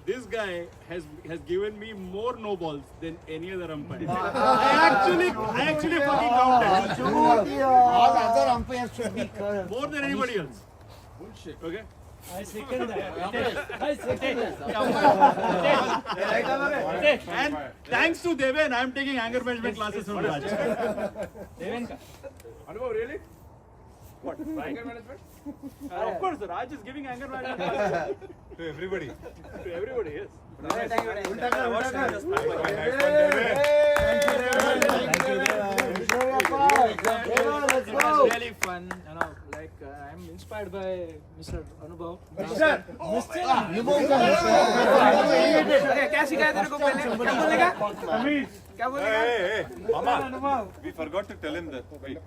this guy has given me more no balls than any other umpire. I actually fucking counted. All other umpires should be More than anybody else. Bullshit. Okay. I second that. And thanks to Deven, I am taking anger management classes from Raj. Anubhav, really? What? Anger management? Of course, Raj is giving anger management classes. To everybody. To everybody, yes. Really fun, like I'm inspired inspired by Mr. Anubhav. Mister. Okay, क्या सिखाया तेरे को पहले? क्या बोलेगा? Amin. क्या बोलेगा? Mama. We forgot to tell him that. Wait.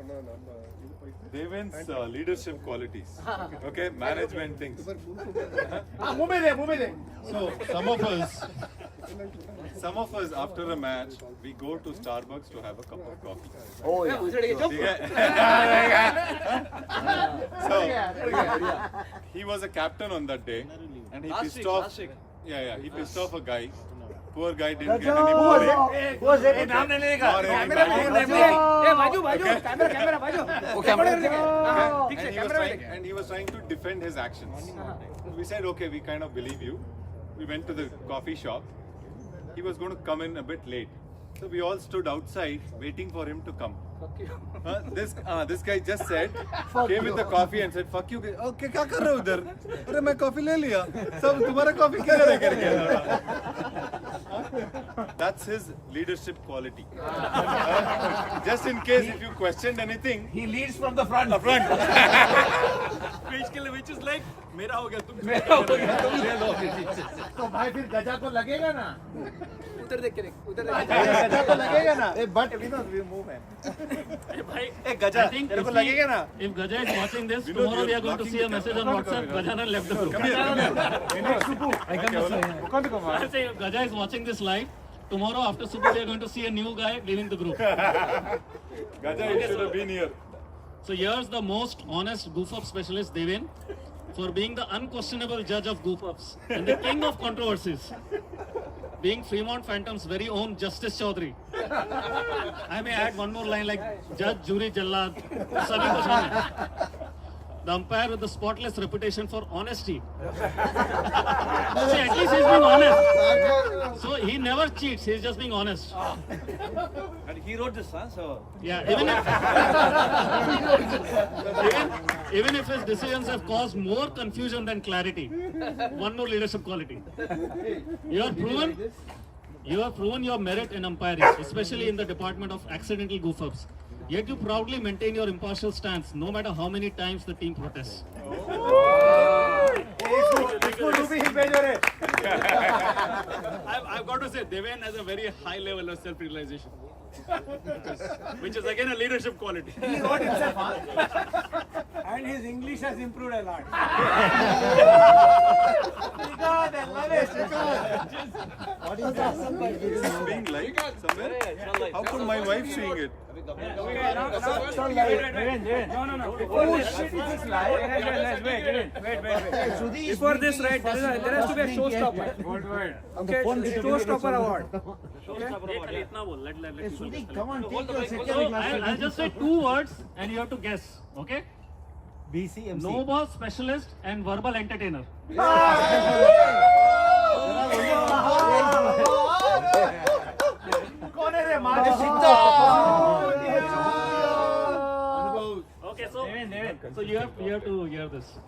Deven's leadership qualities. Okay, management things. मुंह में दे. So some of us after a match we go to Starbucks to have a cup of coffee. Oh yeah. So he was a captain on that day, and he pissed off. Yeah, he pissed off a guy. Poor guy didn't get any bowling. नाम नहीं लेगा. Not any bowling. बाजू camera बाजू. And he was trying to defend his actions. We said, okay, we kind of believe you. We went to the coffee shop. He was going to come in a bit late. So we all stood outside waiting for him to come. This guy just said, came with the coffee and said, fuck you. Okay, क्या कर रहे हो उधर? अरे मैं coffee ले लिया. सब तुम्हारा कॉफी क्या करके? That's his leadership quality. Just in case if you questioned anything, He leads from the front. Which is like, मेरा हो गया तुम ले लो. तो भाई फिर गजा तो लगेगा ना. उधर देख उधर गजा तो लगेगा ना. But we move man. Bhai, Gaza I think तेरे को लगेगा ना. if Gaja is watching this, tomorrow we are going to see a message on WhatsApp. Gajanan left the group. I say if Gaja is watching this live, tomorrow after Subu we are going to see a new guy leaving the group. Gaja, you should have been here. So here's the most honest goof up specialist, Deven, for being the unquestionable judge of goof ups and the king of controversies. Being Fremont Phantom's very own Justice Chaudhary. I may add one more line like Judge, Jury, Jallad. Sabhi ko samne. The umpire with the spotless reputation for honesty. See, at least he's being honest. So he never cheats, he's just being honest. And he wrote this, huh? So Yeah, even if his decisions have caused more confusion than clarity, one more leadership quality. You have proven your merit in umpiring, especially in the department of accidental goof-ups. Yet you proudly maintain your impartial stance, no matter how many times the team protests. I've got to say, Deven has a very high level of self-realization. Which is again a leadership quality. He wrote himself, huh? And his English has improved a lot. God, I love it. What is that? This is being liked somewhere? How come my wife seeing it? No. Before this shit is just live. Wait. Before this, right, there has to be a showstopper. Okay, showstopper award. Come on, take your So second I'll just say two words and you have to guess, okay? BCMC. No ball specialist and verbal entertainer. कौन है रे मार Okay, so you have to hear this.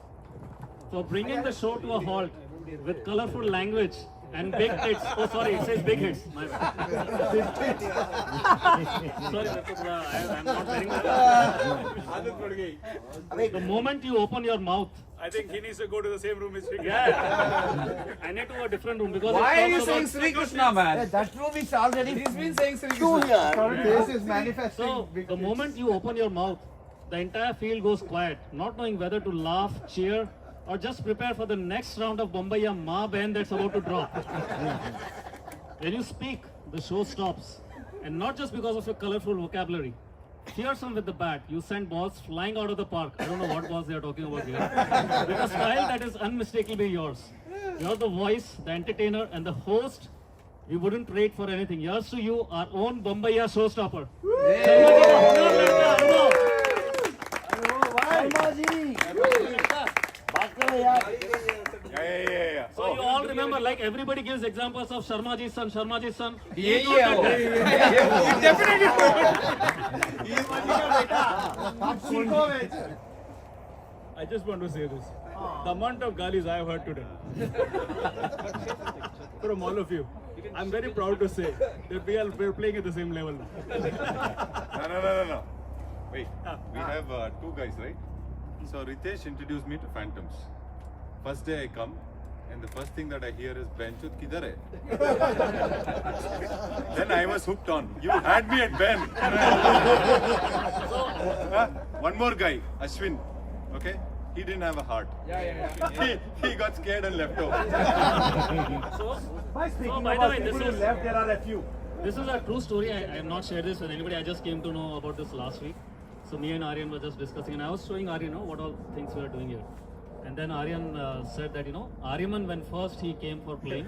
For bringing the show to a halt with colorful language and big hits. Oh, sorry, it says big hits. My bad. Sorry, I'm not wearing that. The moment you open your mouth. I think he needs to go to the same room as Sri Krishna. Yeah. I need to go a different room because why are you saying Sri Krishna, man? That room is already. He's been saying Sri Krishna. This is manifesting. So, the moment you open your mouth, the entire field goes quiet, not knowing whether to laugh, cheer, or just prepare for the next round of Bombaya Ma Ben that's about to drop. When you speak, the show stops. And not just because of your colorful vocabulary. Fearsome with the bat, you send balls flying out of the park. I don't know what balls they are talking about here. With a style that is unmistakably yours. You're the voice, the entertainer, and the host we wouldn't trade for anything. Here's to you, our own Bombaya showstopper. Yeah. So you all remember, like everybody gives examples of Sharmaji's son. I just want to say this. The amount of galis I have heard today from all of you, I'm very proud to say that we're playing at the same level now. No. Wait, we have two guys, right? So Ritesh introduced me to Phantoms. First day I come, and the first thing that I hear is Benchut kidhar hai? Then I was hooked on. You had me at Ben. One more guy, Ashwin. Okay, he didn't have a heart. He got scared and left over. So, By speaking so by the about way, people this who is left, there are a few. this is a true story. I have not shared this with anybody. I just came to know about this last week. So me and Aryan were just discussing, and I was showing Aryan, what all things we are doing here. And then Aryan said that, Aryaman, when first he came for playing,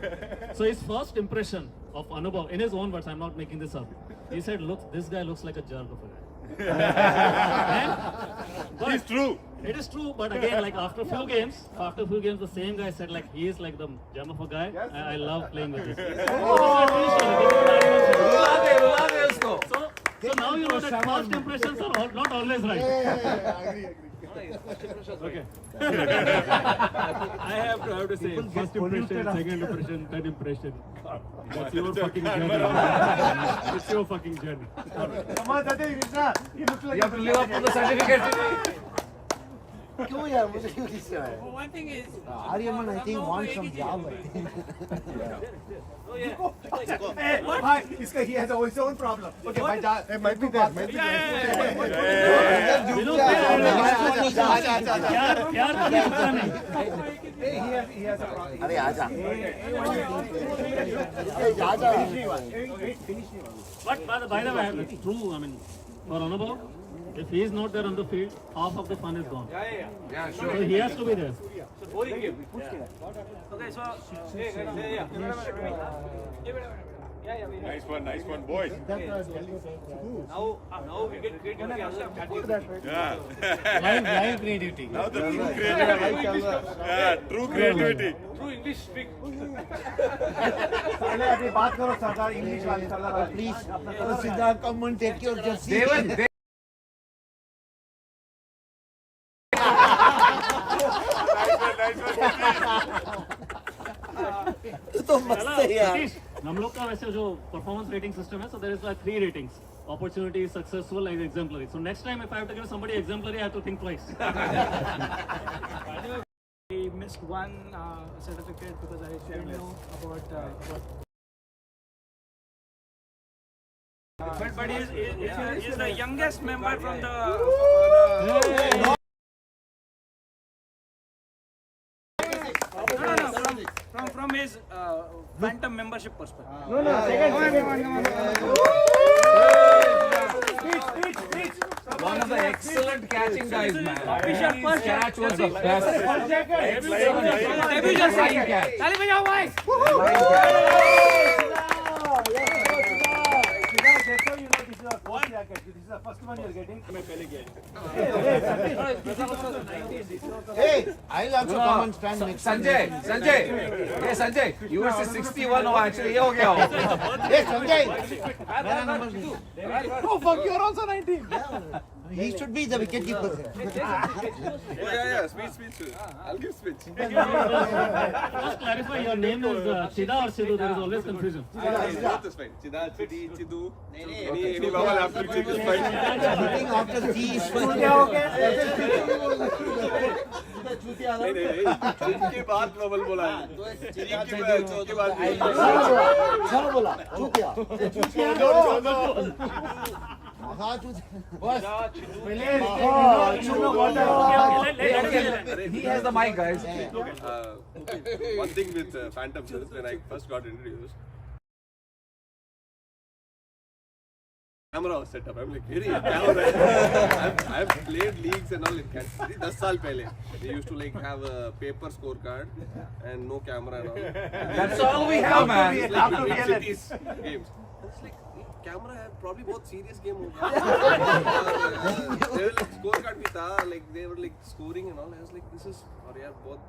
so his first impression of Anubhav, in his own words, I'm not making this up, he said, look, this guy looks like a jerk of a guy. But It's true. it is true, but again, like after a few games, the same guy said like he is like the gem of a guy. I love playing with him. So now you know that first impressions are not always right. Okay. I have to say, first impression, second impression, third impression. That's your fucking journey. It's your fucking journey. Come on, Satya, Krishna. You look like You have to live up to the certificate. क्यों यार मुझे क्यों किससे आया? One thing is, Aryaman I think wants some job. Hey, hi, इसका he has his own problem. Okay, भाई जा. It might be there. Might be there. प्यार कभी रुकता नहीं. Hey, he has a problem. अरे आजा. But by the way, it's true. I mean, for Anubhav, if he is not there on the field, half of the fun is gone. Yeah, So he has to be there. okay, so, Nice one, boys. Now we get creativity. Yeah. Live creativity. Now the true creativity. Yeah, true creativity. True English speak. पहले अभी बात करो सरदार English वाली सरदार. Please, Siddharth, come and take your jersey. तो मस्त है यार. हम लोग का वैसे जो परफॉर्मेंस रेटिंग सिस्टम है, so there is like 3 ratings: opportunity, successful, and exemplary. So next time if I have to give somebody exemplary, I have to think twice. I missed one certificate because I didn't know about. But he's the youngest member from the. From his Phantom membership perspective. No, second. One of the excellent catching guys, man. Official His first catch was the best. Debut jersey. Flying catch. ताली बजाओ भाई. This is the first one you're getting. Hey, I'll also come and stand next to Sanjay, hey Sanjay, you were 61 oh actually ये हो गया हो. Hey, Sanjay. मेरा number नहीं. Oh fuck, you're also 19. He should be the wicket keeper. Yeah, speech. I'll give speech. Just clarify, your name is Chida or Sidhu? There is always confusion. Both is fine. Chida, Chidi, Chidu. Any vowel after Chid is fine. Hitting after G is fine. क्या हो गया? Chid के बाद vowel बोला है. Chid के बाद. चलो बोला. चूतिया. हाँ चूतिया. He has the mic, guys. One thing with Phantoms is when I first got introduced, camera was set up. I'm like, "Hey, camera." I've played leagues and all in Kansas City. 10 साल पहले. They used to like have a paper scorecard and no camera and all. That's all we have, man. It's like big cities games. It's like camera है probably बहुत serious game होगा. They were like scorecard भी था, like they were like scoring and all. I was like, this is और यार बहुत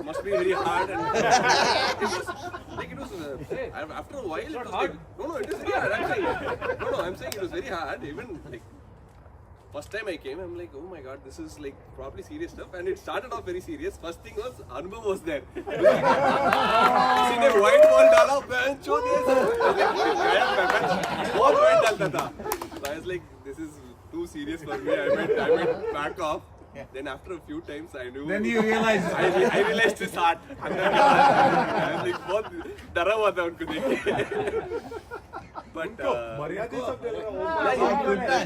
must be very hard and it was after a while it was like no it is very hard actually. No I'm saying it was very hard even like first time I came I'm like oh my god this is like probably serious stuff and it started off very serious. First thing was Anubhav was there. सीधे white ball डाला bench हो दिया बहुत white डालता था. So I was like this is too serious for me. I might back off. Then after a few times, I knew. Then you realized. I realized his heart. I was like, बहुत डरा हुआ था उनको देख के. But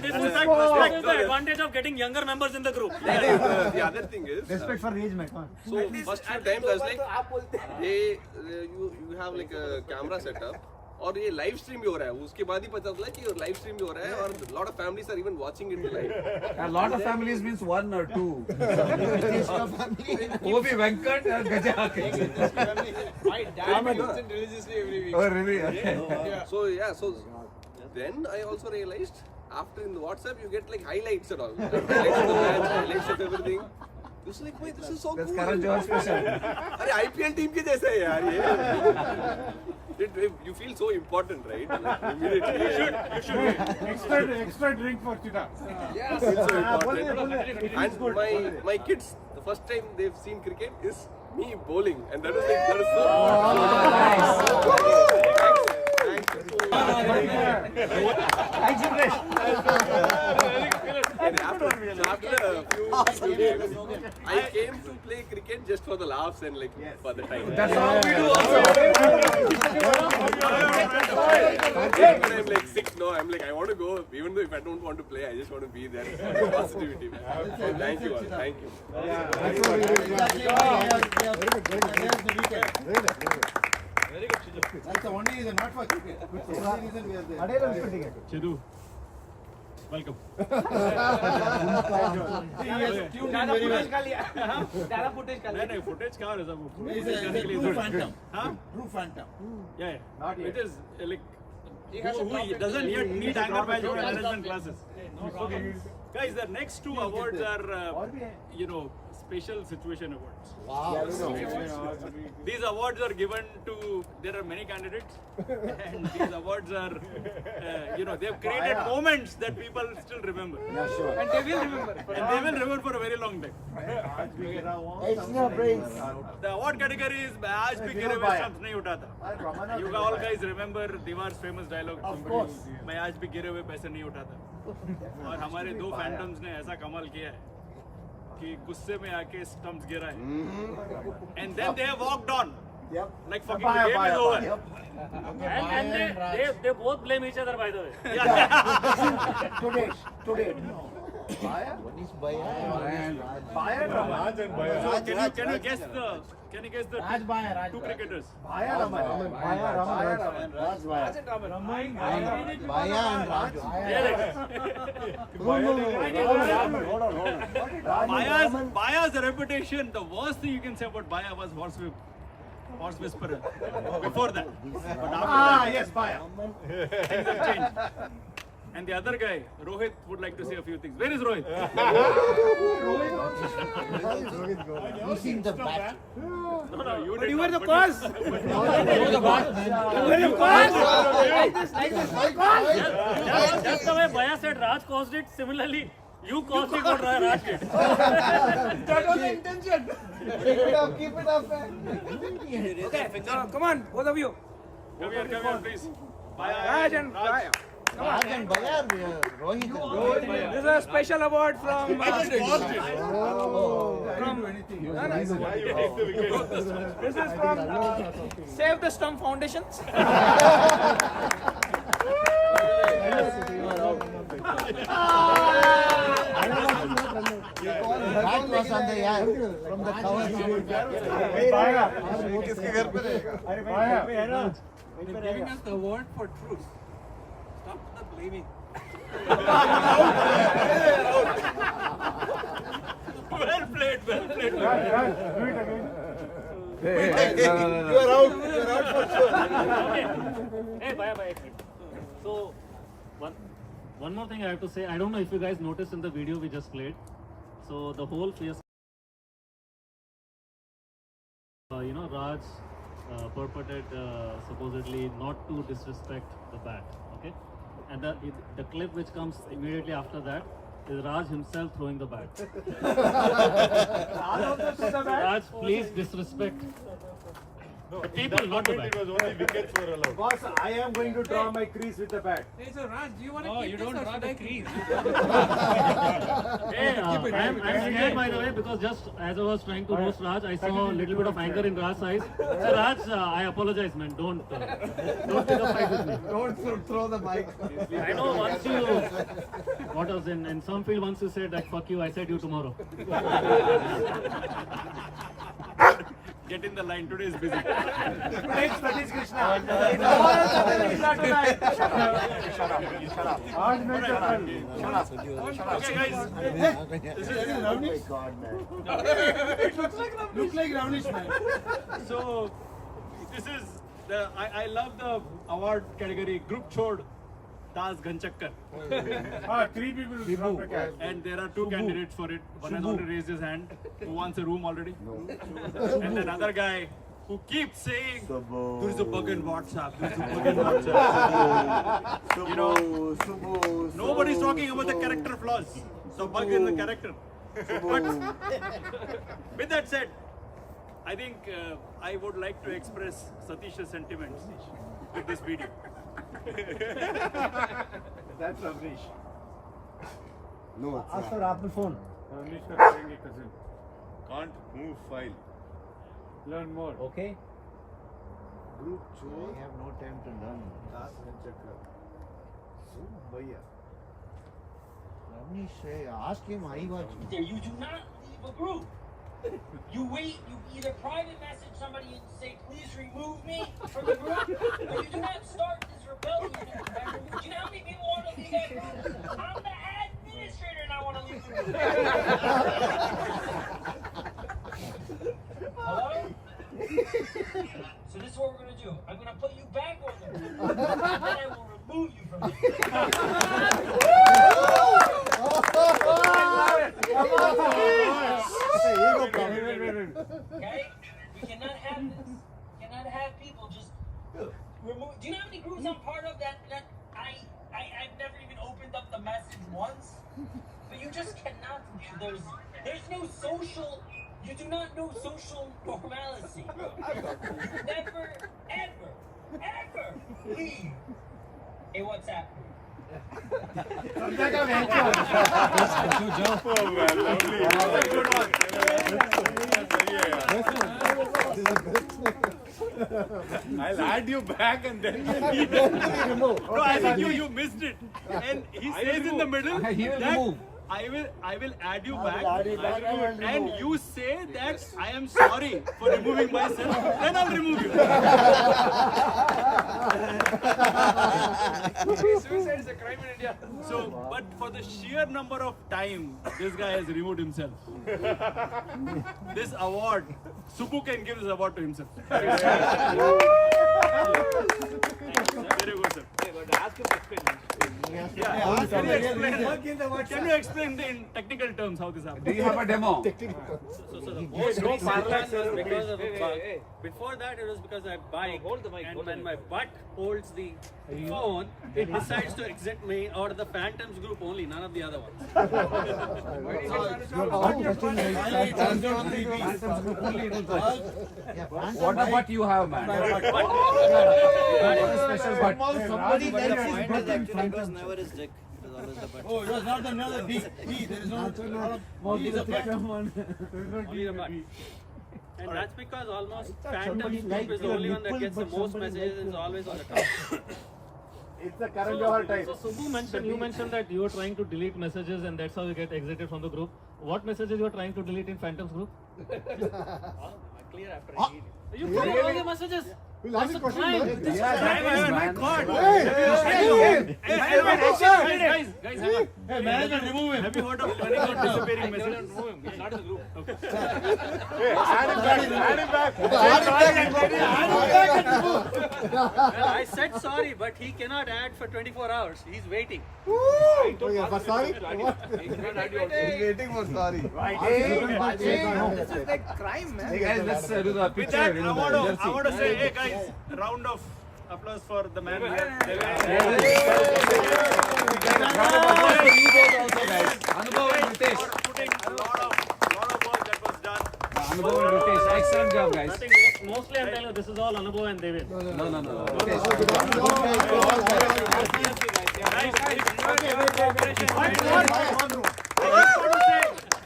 This is the advantage of getting younger members in the group. the other thing is. Respect for age, man. So first few times I was like, hey, you have like a camera setup. और ये live stream भी हो रहा है उसके बाद ही पता चला कि लाइव स्ट्रीम भी हो रहा है और lot of families are even watching it live. A lot of families means 1 or 2. वो भी वेंकट और गजा के. My dad listens religiously every week. Oh really? Okay. So yeah, so then I also realized after in the WhatsApp you get like highlights and all. Highlights of the match, highlights of everything. This is like, wait, this is so That's cool. Karan Johar special. अरे IPL team के जैसे है यार ये. You feel so important, right? Immediately. You should. Extra drink for Chita. Yeah, I feel so important. And my kids, the first time they've seen cricket is me bowling, and that is so. Thanks, Imresh. After a few games, I came to play cricket just for the laughs and like for the time. That's how we do also. When I'm like sick, no, I'm like I want to go. Even though if I don't want to play, I just want to be there. Positivity, man. So thank you all. Thank you. That's the only reason, not for cricket. That's the only reason we are there. Chidu, welcome. ज़्यादा footage का लिया. ज़्यादा footage का लिया. नहीं footage कहाँ है सब He's a true phantom. True phantom. Yeah, Not yet. it is like who doesn't yet need anger management classes. Guys, the next two awards are special situation awards. Wow. These awards are given to, there are many candidates and these awards are they have created moments that people still remember. And they will remember. And they will remember for a very long time. The award category is आज भी गिरे हुए शब्द नहीं उठाता. You all guys remember Diwar's famous dialogue. Of course. मैं आज भी गिरे हुए पैसे नहीं उठाता. और हमारे दो फैंटम्स ने ऐसा कमाल किया है कि गुस्से में आके स्टंप्स गिरा है. And then they have walked on. Like fucking the game is over. And they both blame each other, by the way. Today. So can you guess the two cricketers? Baya's reputation, the worst thing you can say about Baya was horse whisperer. Before that. But after that, Yes, Baya. things have changed. And the other guy, Rohit, would like to say a few things. Where is Rohit? You seen the bat? No, you But did you were not, the but cause. You were the cause. Like this. Just the way Baya said Raj caused it, similarly, you caused it what Raj did. That was the intention. Keep it up, man. Okay, so come on, both of you. Come here, please. Raj and Baya. Raj and Baya, Rohit. This is a special award from. This is from Save the Stump Foundations. That was on the air from the cover. किसके घर पे रहेगा? They're giving us the award for truth. Stop the blaming. Well played. You are out for sure. Okay. Hey, Baya. So, one more thing I have to say. I don't know if you guys noticed in the video we just played. So the whole face, Raj purported supposedly not to disrespect the bat. Okay, and the clip which comes immediately after that is Raj himself throwing the bat. Raj, please disrespect The people, not the bat. It was only wickets were allowed. Boss, I am going to draw my crease with the bat. Hey, so Raj, do you want to Oh, keep you this don't or draw should the I keep crease. Hey, I'm scared by the way because just as I was trying to roast Raj, I saw a little bit of anger in Raj's eyes. So Raj, I apologize, man. Don't pick a fight with me. Don't throw the mic. I know once you, what was in some field once you said that fuck you, I said you tomorrow. Get in the line. Today is busy. Thanks, Satish Krishna. Okay, guys. This is Looks like Ravnish, man. So, this is I love the award category Group Chod Das Ganchakkar. Three people. And there are two candidates for it. One has already raised his hand. Who wants a room already? And another guy who keeps saying, there is a bug in WhatsApp. There is a bug in WhatsApp. You know, nobody's talking about the character flaws. The bug in the character. But with that said, I think I would like to express Satish's sentiments with this video. That's Ravnish. No, ask for Apple phone. Ravnish ka karenge cousin. Can't move file. Learn more. Okay. Group Chod. I have no time to learn. Das Ganchakkar. So, bhaiya. Ravnish, ask him. I watch. You do not leave a group. You wait, you either private message somebody and say, please remove me from the group, or you do not start this rebellion. Do you know how many people want to leave that group? I'm the administrator and I want to leave the group. Hello? So this is what we're going to do. I'm going to put you back on the group, and then I will remove you from the group. Okay? We cannot have this. We cannot have people just remove. Do you know how many groups I'm part of that I've never even opened up the message once? But you just cannot. There's no social. You do not know social normalcy. Never, ever, ever leave a WhatsApp group. I'll add you back and then. No, I think you missed it. And he says in the middle that I will add you back, and you say that I am sorry for removing myself, then I'll remove you. Suicide is a crime in India. So, but for the sheer number of time this guy has removed himself, this award, Subbu can give this award to himself. Very good, sir. Yeah. Can you explain in technical terms how this happened? Do you have a demo? So the most recent one was because of a bug. Before that, it was because I bike, and when my butt holds the phone, it decides to exit me out of the Phantoms group only, none of the other ones. What about you have, man? Somebody likes his butt actually, it was never his dick. It was always the butt. Oh, it was not another D. There is no. Only the butt. Only the butt. And that's because almost Phantoms group is the only one that gets the most messages and is always on the top. It's the Karan Johar type. So Subbu mentioned, you mentioned that you were trying to delete messages and that's how you get exited from the group. What messages you are trying to delete in Phantoms group? Clear after I eat. You put all the messages. We'll ask a question. My God! Guys, Hey, management, remove him. have you heard of turning on disappearing messages? Remove him. He's not in the group. Okay. Add him back. Well, I said sorry, but he cannot add for 24 hours. He's waiting. Sorry? What? He's waiting for sorry. This is like crime, man. Hey guys, let's do the With picture. that, in I the want to jersey. say, hey guys, round of applause for the man. Anubhav and Ritesh. For putting a lot of work that was done. Anubhav and Ritesh, excellent job, guys. I think mostly I'm telling you, this is all Anubhav and David. No.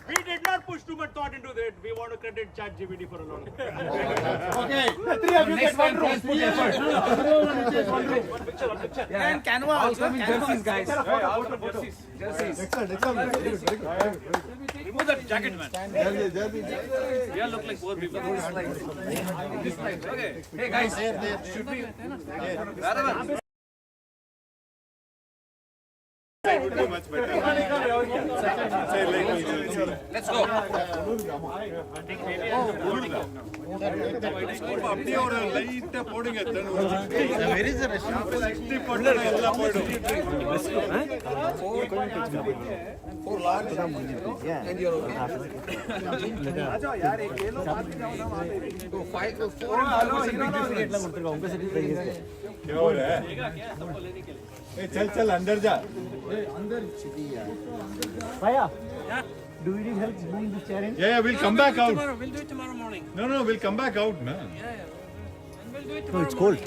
We did not push too much thought into that. We want to credit ChatGPT for a lot of it. Okay. The three of you get one room. Put effort. One picture. And Canva also. Jerseys, guys. Jerseys. Remove that jacket, man. We all look like poor people. Okay. Hey guys, should we? Would be much better. Let's go. அப்படியே ஒரு லைட்டா போடுங்க Where is the restaurant? 60% எல்லாம் போய்டும் For large. Yeah. And you're okay. आजाओ यार एक ले लो बात में जाओ ना वहाँ पे So 4 क्या हो रहा है ए चल अंदर जा Bhaiya, do you need help moving this chair in? Yeah, we'll come back out. We'll do it tomorrow morning. No, we'll come back out, na. And we'll do it No, tomorrow it's cold.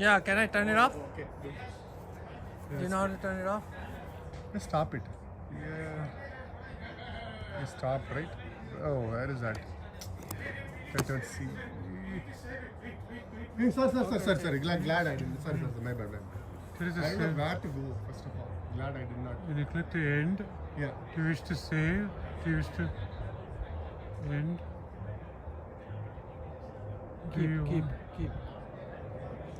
Yeah, can I turn it off? Okay. Do you know how to turn it off? Just stop it. Yeah. Just stop, right? Oh, where is that? Let's see. Sorry. Glad I didn't. Sorry, my bad. I don't know where to go, first of all. Glad I did not. When you click the end, yeah. Do you wish to save? Do you wish to end? Keep.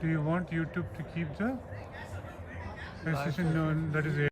Do you want YouTube to keep the session? No, that is it.